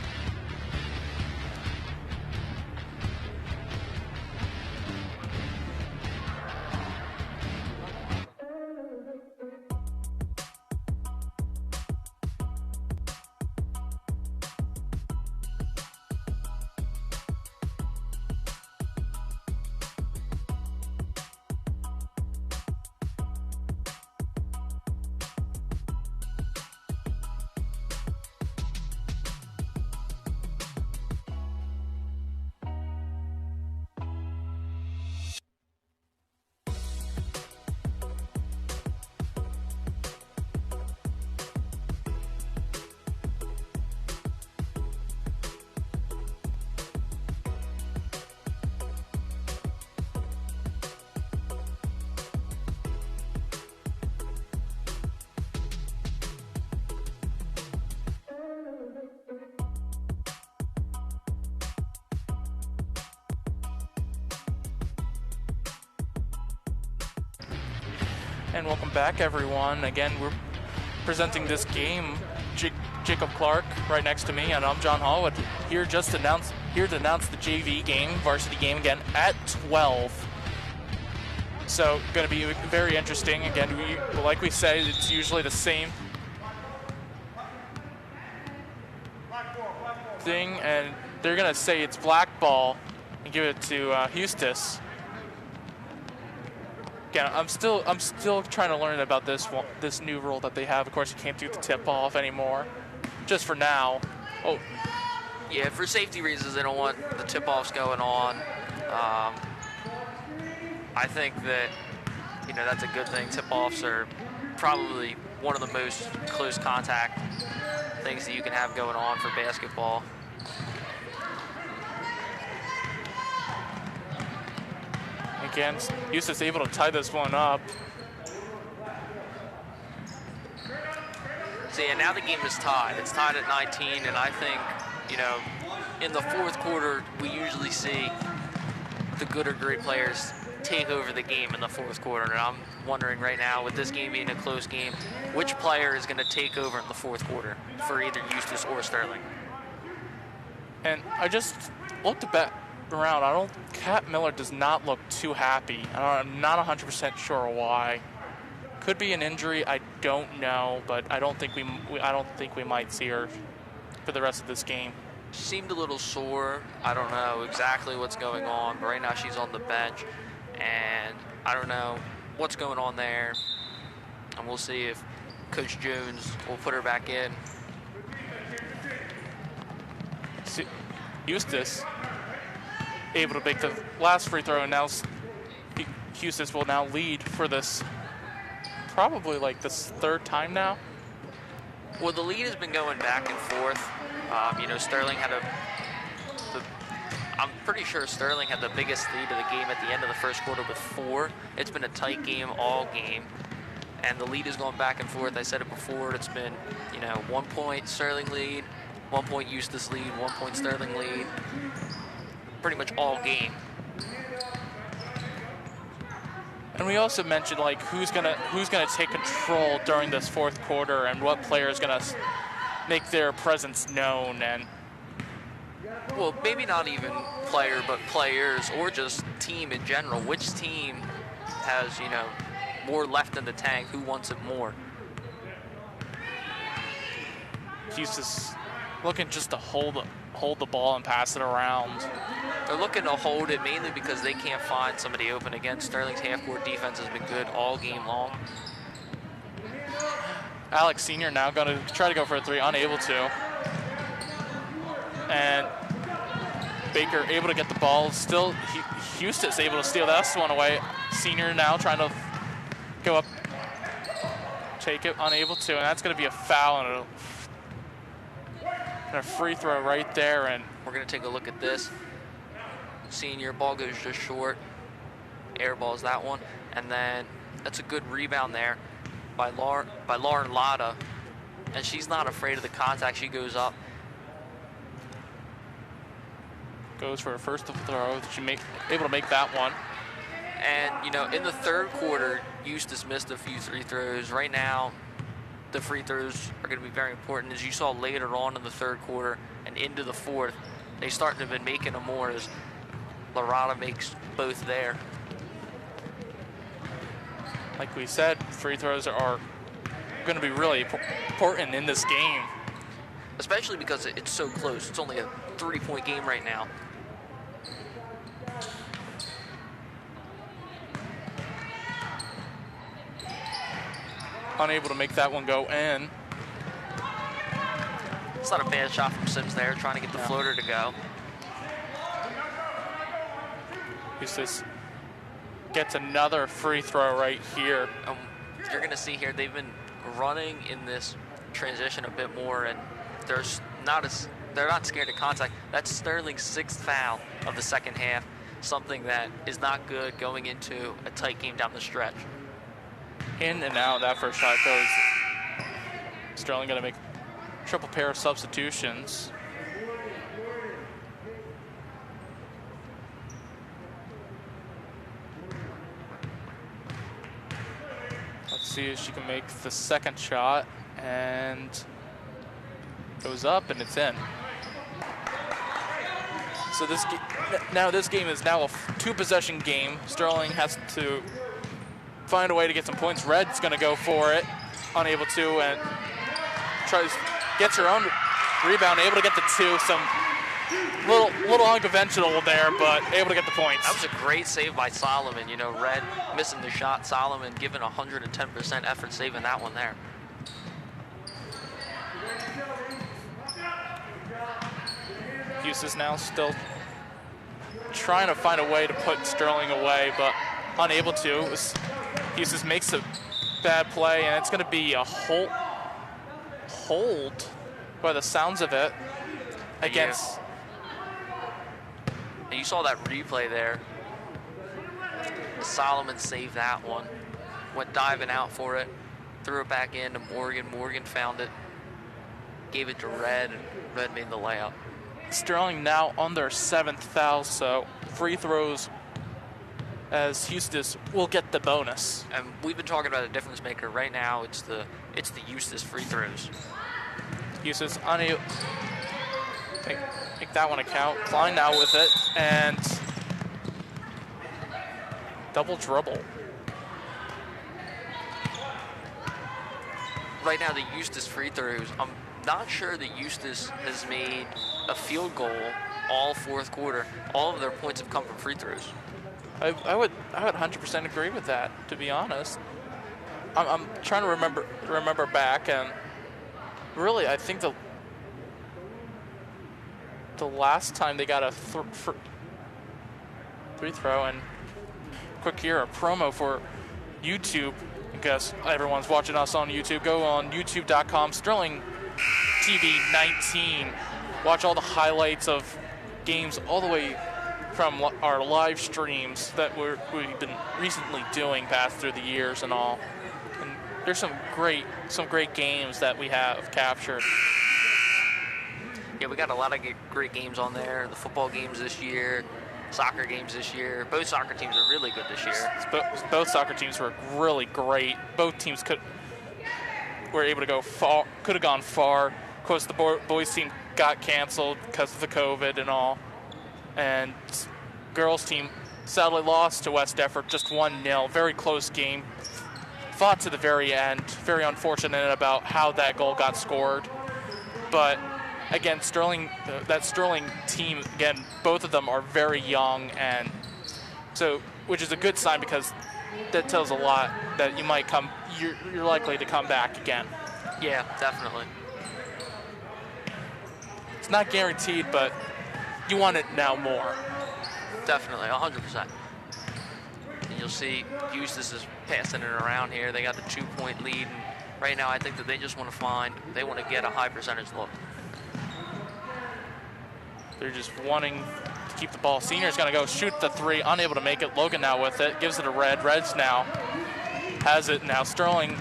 And welcome back, everyone. Again, we're presenting this game. Jacob Clark right next to me, and I'm John Hallwood here to announce the JV game, varsity game again at 12. So going to be very interesting. Again, like we said, it's usually the same thing, and they're going to say it's black ball and give it to Eustace. Again, I'm still trying to learn about this new rule that they have. Of course, you can't do the tip off anymore, just for now. Oh, yeah, for safety reasons, they don't want the tip offs going on. I think that that's a good thing. Tip offs are probably one of the most close contact things that you can have going on for basketball. Again, Eustace able to tie this one up. See, and now the game is tied. It's tied at 19, and I think, in the fourth quarter, we usually see the good or great players take over the game in the fourth quarter. And I'm wondering right now, with this game being a close game, which player is going to take over in the fourth quarter for either Eustace or Sterling? And I just looked around. Kat Miller does not look too happy. I'm not 100% sure why. Could be an injury. I don't know, but I don't think we might see her for the rest of this game. She seemed a little sore. I don't know exactly what's going on, but right now she's on the bench, and I don't know what's going on there. And we'll see if Coach Jones will put her back in. See, Eustace able to make the last free throw, and now Eustace will now lead for this probably like this third time now. Well, the lead has been going back and forth. Sterling had I'm pretty sure Sterling had the biggest lead of the game at the end of the first quarter with 4. It's been a tight game all game, and the lead is going back and forth. I said it before. It's been 1 point Sterling lead, 1 point Eustace lead, 1 point Sterling lead, pretty much all game. And we also mentioned who's gonna take control during this fourth quarter, and what player is gonna make their presence known. And well, maybe not even player, but players, or just team in general. Which team has more left in the tank? Who wants it more? Eustace looking just to hold the ball and pass it around. They're looking to hold it mainly because they can't find somebody open. Again, Sterling's half-court defense has been good all game long. Alex Sr. now going to try to go for a 3, unable to. And Baker able to get the ball. Still, Eustace able to steal that one away. Sr. now trying to go up, take it, unable to, and that's going to be a foul and a free throw right there. And we're going to take a look at this. Senior ball goes just short, air balls that one, and then that's a good rebound there by Lauren Lotta, and she's not afraid of the contact. She goes up, goes for her first throw. She able to make that one. And in the third quarter, Eustace missed a few free throws. Right now, the free throws are going to be very important. As you saw later on in the third quarter and into the fourth, they starting to been making them more as Lorada makes both there. Like we said, free throws are going to be really important in this game. Especially because it's so close. It's only a 3-point game right now. Unable to make that one go in. It's not a bad shot from Sims there, trying to get the floater to go. Eustace gets another free throw right here. You're going to see here, they've been running in this transition a bit more, and they're not scared of contact. That's Sterling's 6th foul of the second half, something that is not good going into a tight game down the stretch. In and out, that first shot goes. Sterling going to make triple pair of substitutions. see if she can make the second shot, and goes up and it's in. So this game is now a 2-possession game. Sterling has to find a way to get some points. Red's going to go for it, unable to, and gets her own rebound, able to get the 2. Some little unconventional there, but able to get the points. That was a great save by Solomon. You know, Red missing the shot, Solomon giving 110% effort saving that one there. Eustace now still trying to find a way to put Sterling away, but unable to. Eustace makes a bad play, and it's going to be a hold by the sounds of it against. And you saw that replay there. Solomon saved that one. Went diving out for it. Threw it back in to Morgan. Morgan found it. Gave it to Red, and Red made the layup. Sterling now on their 7th foul, so free throws as Eustace will get the bonus. And we've been talking about a difference maker. Right now, it's the Eustace free throws. Eustace unable make that one account. Klein now with it, and double dribble. Right now, the Eustace free throws, I'm not sure that Eustace has made a field goal all 4th quarter. All of their points have come from free throws. I would 100% agree with that, to be honest. I'm trying to remember back, and really I think the last time they got a free throw, and quick here, a promo for YouTube. I guess everyone's watching us on YouTube. Go on youtube.com, Sterling TV 19. Watch all the highlights of games all the way from our live streams that we've been recently doing past through the years and all. And there's some great games that we have captured. Yeah, we got a lot of great games on there. The football games this year, soccer games this year. Both soccer teams are really good this year. Both soccer teams were really great. Both teams were able to go far. Could have gone far. Of course, the boys team got canceled because of the COVID and all. And girls team sadly lost to West Effort, just 1-0. Very close game. Fought to the very end. Very unfortunate about how that goal got scored. But again, that Sterling team, again, both of them are very young, and so, which is a good sign because that tells a lot that you're likely to come back again. Yeah, definitely. It's not guaranteed, but you want it now more. Definitely, 100%. And you'll see Eustace is passing it around here. They got the 2-point lead, and right now I think that they just want to get a high percentage look. They're just wanting to keep the ball. Senior's going to go shoot the 3, unable to make it. Logan now with it, gives it to Red. Red's now has it now. Sterling,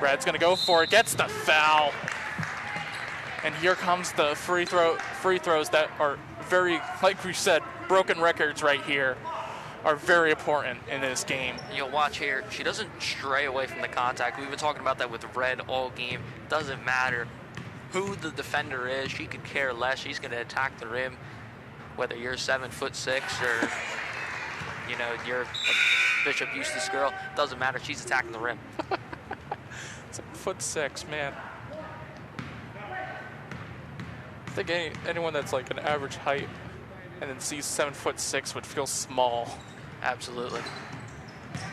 Red's going to go for it, gets the foul. And here comes the free throws that are very, like we said, broken records right here are very important in this game. You'll watch here, she doesn't stray away from the contact. We've been talking about that with Red all game. Doesn't matter who the defender is, she could care less. She's going to attack the rim, whether you're 7'6" or you're a Bishop Eustace girl. Doesn't matter. She's attacking the rim. 7'6", man. I think anyone that's like an average height and then sees 7'6" would feel small. Absolutely.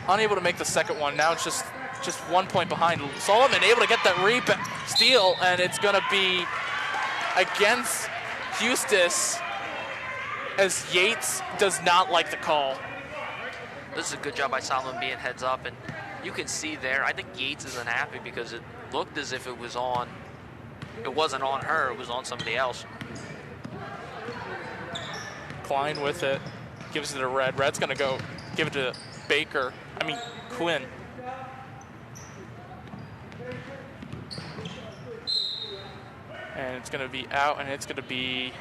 Unable to make the second one. Now it's just 1 point behind. Solomon able to get that rebound, steal, and it's going to be against Eustace, as Yates does not like the call. This is a good job by Solomon being heads up, and you can see there, I think Yates isn't happy because it looked as if it wasn't on her, it was on somebody else. Klein with it, gives it to Red. Red's going to go give it to Quinn. And it's going to be out, and it's going to be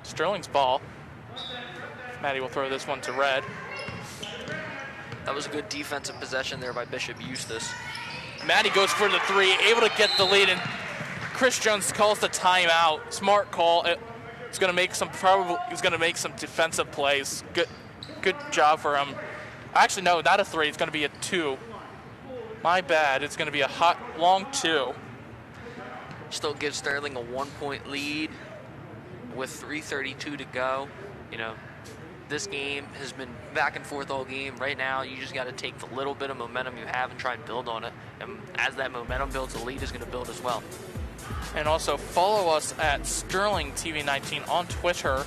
Sterling's ball. Maddie will throw this one to Red. That was a good defensive possession there by Bishop Eustace. Maddie goes for the three, able to get the lead, and Chris Jones calls the timeout. Smart call. He's going to make some defensive plays. Good job for him. Actually, no, not a three. It's going to be a two. My bad. It's going to be a hot, long two. Still gives Sterling a 1-point lead with 3:32 to go. You know, this game has been back and forth all game. Right now, you just got to take the little bit of momentum you have and try and build on it. And as that momentum builds, the lead is going to build as well. And also follow us at Sterling TV 19 on Twitter.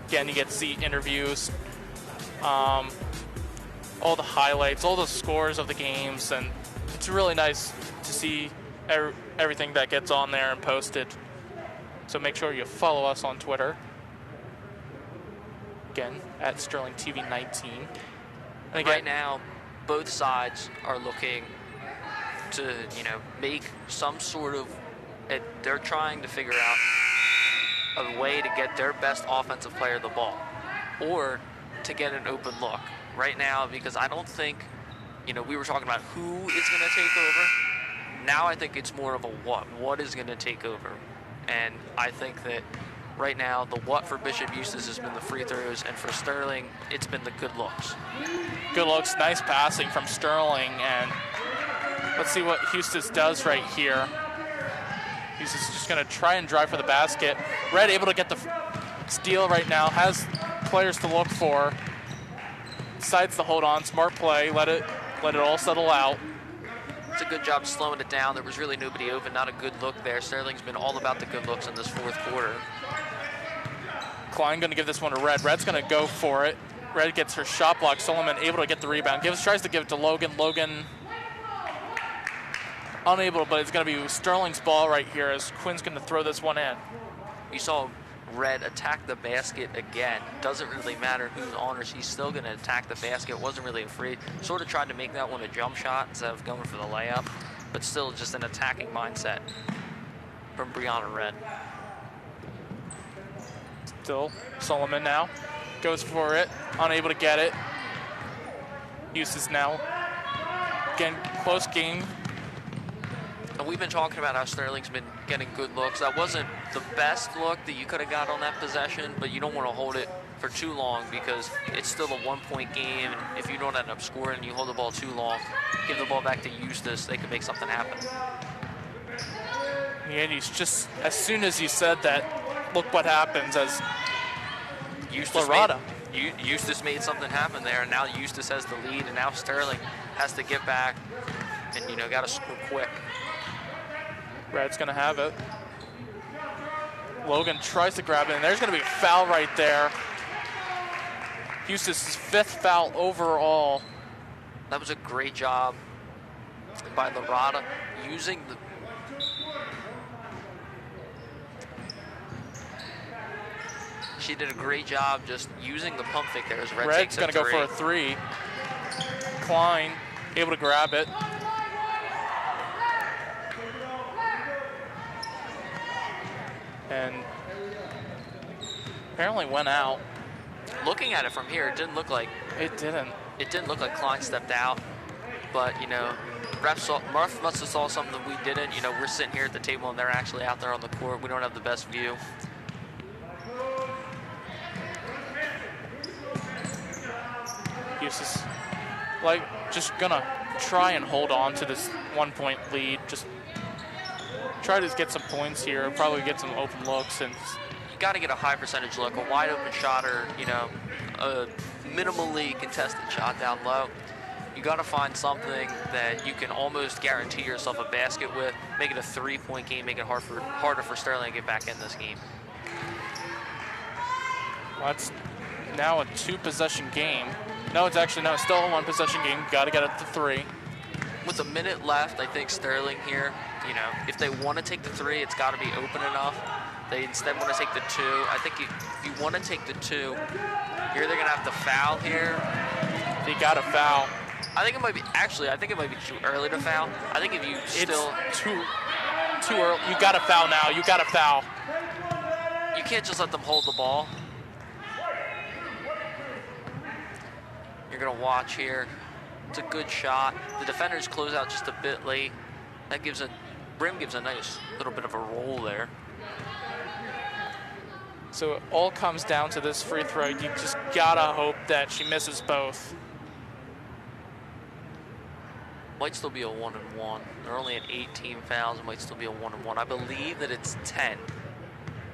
Again, you get to see interviews, all the highlights, all the scores of the games, and it's really nice to see everything that gets on there and posted. So make sure you follow us on Twitter. Again, at Sterling TV 19. And again, right now, both sides are looking to, you know, make some sort of, they're trying to figure out a way to get their best offensive player the ball or to get an open look. Right now, because I don't think, you know, we were talking about who is going to take over. Now I think it's more of a what. What is going to take over? And I think that right now, the what for Bishop Eustace has been the free throws, and for Sterling, it's been the good looks. Good looks, nice passing from Sterling, and let's see what Eustace does right here. Eustace is just going to try and drive for the basket. Red able to get the steal right now, has players to look for. Decides to hold on, smart play, let it all settle out. It's a good job slowing it down. There was really nobody open, not a good look there. Sterling's been all about the good looks in this fourth quarter. Klein going to give this one to Red. Red's going to go for it. Red gets her shot block. Solomon able to get the rebound. Tries to give it to Logan. Logan unable, but it's going to be Sterling's ball right here as Quinn's going to throw this one in. You saw Red attack the basket again. Doesn't really matter who's on her. She's still going to attack the basket. Wasn't really afraid. Sort of tried to make that one a jump shot instead of going for the layup, but still just an attacking mindset from Brianna Red. Still Solomon now goes for it, unable to get it. Eustace now. Again, close game. And we've been talking about how Sterling's been getting good looks. That wasn't the best look that you could have got on that possession, but you don't want to hold it for too long because it's still a 1-point game. And if you don't end up scoring and you hold the ball too long, give the ball back to Eustace, they could make something happen. And he's just, as soon as you said that, look what happens as Eustace made something happen there, and now Eustace has the lead, and now Sterling has to get back and, you know, got to score quick. Red's going to have it. Logan tries to grab it, and there's going to be a foul right there. Eustace's 5th foul overall. That was a great job by Lorada using the... She did a great job just using the pump fake there as Red's going to go for a three. Klein able to grab it. And apparently went out. Looking at it from here, it didn't look like... It didn't. It didn't look like Klein stepped out. But, you know, Murph must have saw something that we didn't. You know, we're sitting here at the table and they're actually out there on the court. We don't have the best view. Eustace, like, just gonna try and hold on to this 1-point lead. Just try to get some points here, probably get some open looks. And you got to get a high percentage look, a wide open shot, or, you know, a minimally contested shot down low. You got to find something that you can almost guarantee yourself a basket with, make it a 3-point game, make it harder for Sterling to get back in this game. Well, it's now a 2-possession game. No, it's actually no, still a 1-possession game. Got to get it to 3. With a minute left, I think Sterling here, you know, if they want to take the 3, it's got to be open enough. They instead want to take the 2. I think if you want to take the 2, you're either going to have to foul here. They got to foul. I think it might be, actually, I think it might be too early to foul. I think if you still... It's too early. You got to foul now. You got to foul. You can't just let them hold the ball. You're going to watch here. It's a good shot. The defenders close out just a bit late. That gives Brim gives a nice little bit of a roll there. So it all comes down to this free throw. You just gotta hope that she misses both. Might still be a 1-and-1. They're only at 18 fouls. It might still be a 1-and-1. I believe that it's 10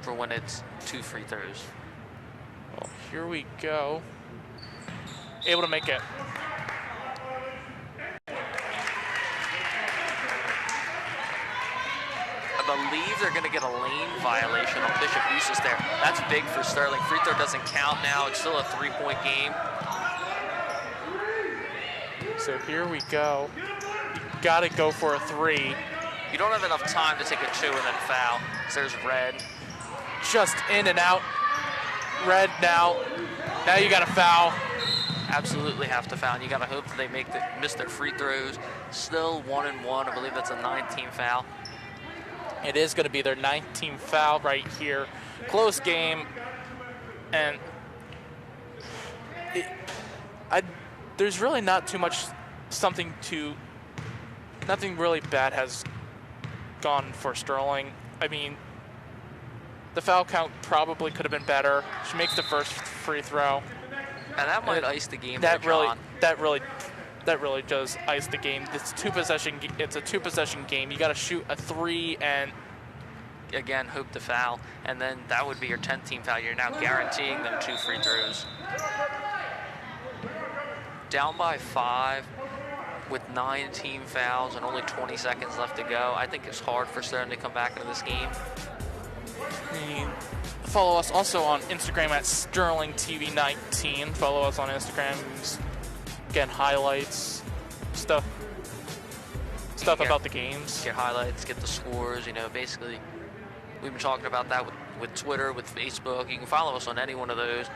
for when it's 2 free throws. Well, here we go. Able to make it. I believe they're going to get a lane violation on Bishop Eustace there. That's big for Sterling. Free throw doesn't count now. It's still a 3-point game. So here we go. You gotta go for a 3. You don't have enough time to take a 2 and then foul. So there's Red. Just in and out. Red now. Now you gotta foul. Absolutely have to foul. And you gotta hope that they miss their free throws. Still 1-and-1. I believe that's a 19 foul. It is going to be their 19th foul right here. Close game. And there's really not too much nothing really bad has gone for Sterling. I mean, the foul count probably could have been better. She makes the first free throw. And that might ice the game. That really does ice the game. It's a 2-possession game. You got to shoot a 3 and again hope to foul, and then that would be your 10th team foul. You're now guaranteeing them 2 free throws. Down by 5 with 9 team fouls and only 20 seconds left to go. I think it's hard for Sterling to come back into this game. Follow us also on Instagram at SterlingTV19. Follow us on Instagram. Again, highlights, stuff about the games. Get highlights, get the scores. You know, basically, we've been talking about that with Twitter, with Facebook. You can follow us on any one of those.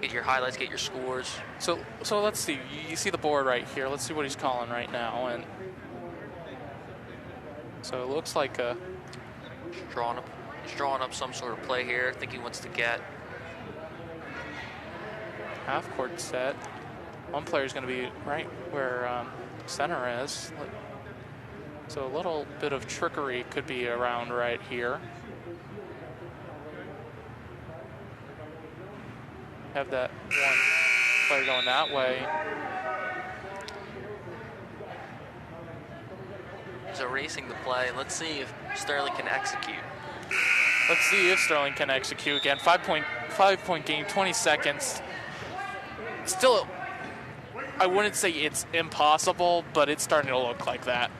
Get your highlights, get your scores. So let's see. You see the board right here. Let's see what he's calling right now. And so it looks like he's drawing up some sort of play here. I think he wants to get half court set. One player is going to be right where center is. So a little bit of trickery could be around right here. Have that one player going that way. He's erasing the play. Let's see if Sterling can execute. Let's see if Sterling can execute again. 5-point game, 20 seconds. Still, I wouldn't say it's impossible, but it's starting to look like that.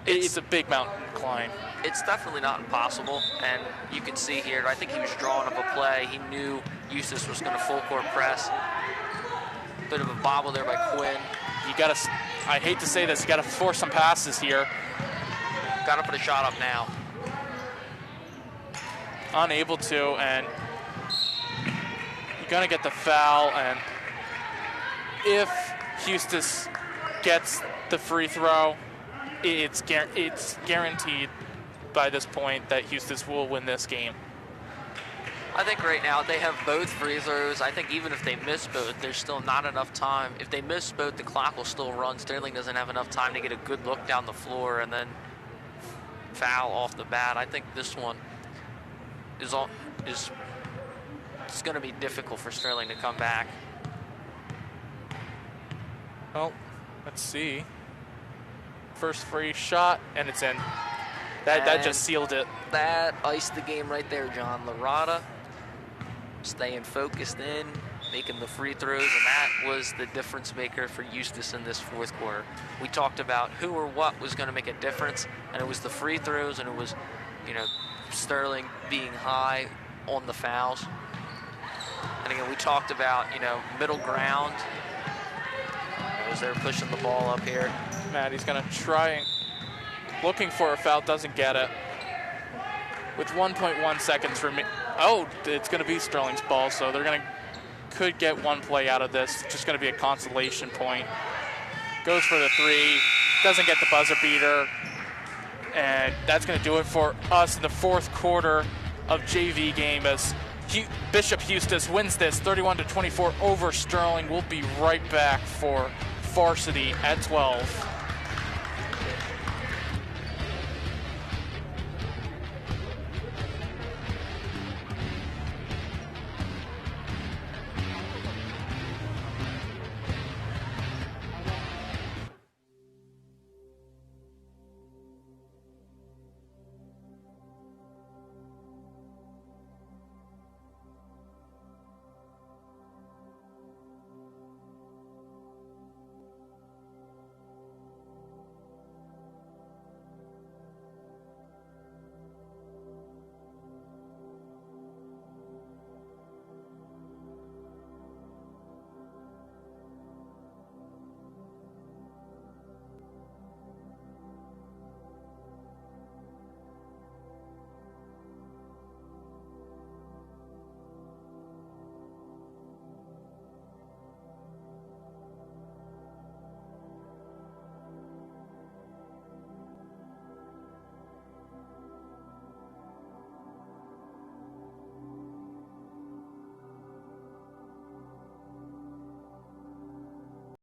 It's a big mountain climb. It's definitely not impossible, and you can see here, I think he was drawing up a play. He knew Eustace was going to full court press. Bit of a bobble there by Quinn. You gotta, I hate to say this, you gotta force some passes here. Gotta put a shot up now. Unable to, and you're gonna get the foul, and if Eustace gets the free throw, it's guaranteed by this point that Eustace will win this game. I think right now they have both free throws. I think even if they miss both, there's still not enough time. If they miss both, the clock will still run. Sterling doesn't have enough time to get a good look down the floor and then foul off the bat. I think this one is it's going to be difficult for Sterling to come back. Well, let's see. First free shot, and it's in. That just sealed it. That iced the game right there, John. Larada staying focused in, making the free throws, and that was the difference maker for Eustace in this fourth quarter. We talked about who or what was going to make a difference, and it was the free throws, and it was, you know, Sterling being high on the fouls. And again, we talked about, you know, middle ground as they're pushing the ball up here. Maddie's going to try, looking for a foul, doesn't get it. With 1.1 seconds remaining. Oh, it's going to be Sterling's ball, so they're could get one play out of this. It's just going to be a consolation point. Goes for the three, doesn't get the buzzer beater, and that's going to do it for us in the fourth quarter of JV game as Bishop Eustace wins this 31-24 over Sterling. We'll be right back for varsity at 12.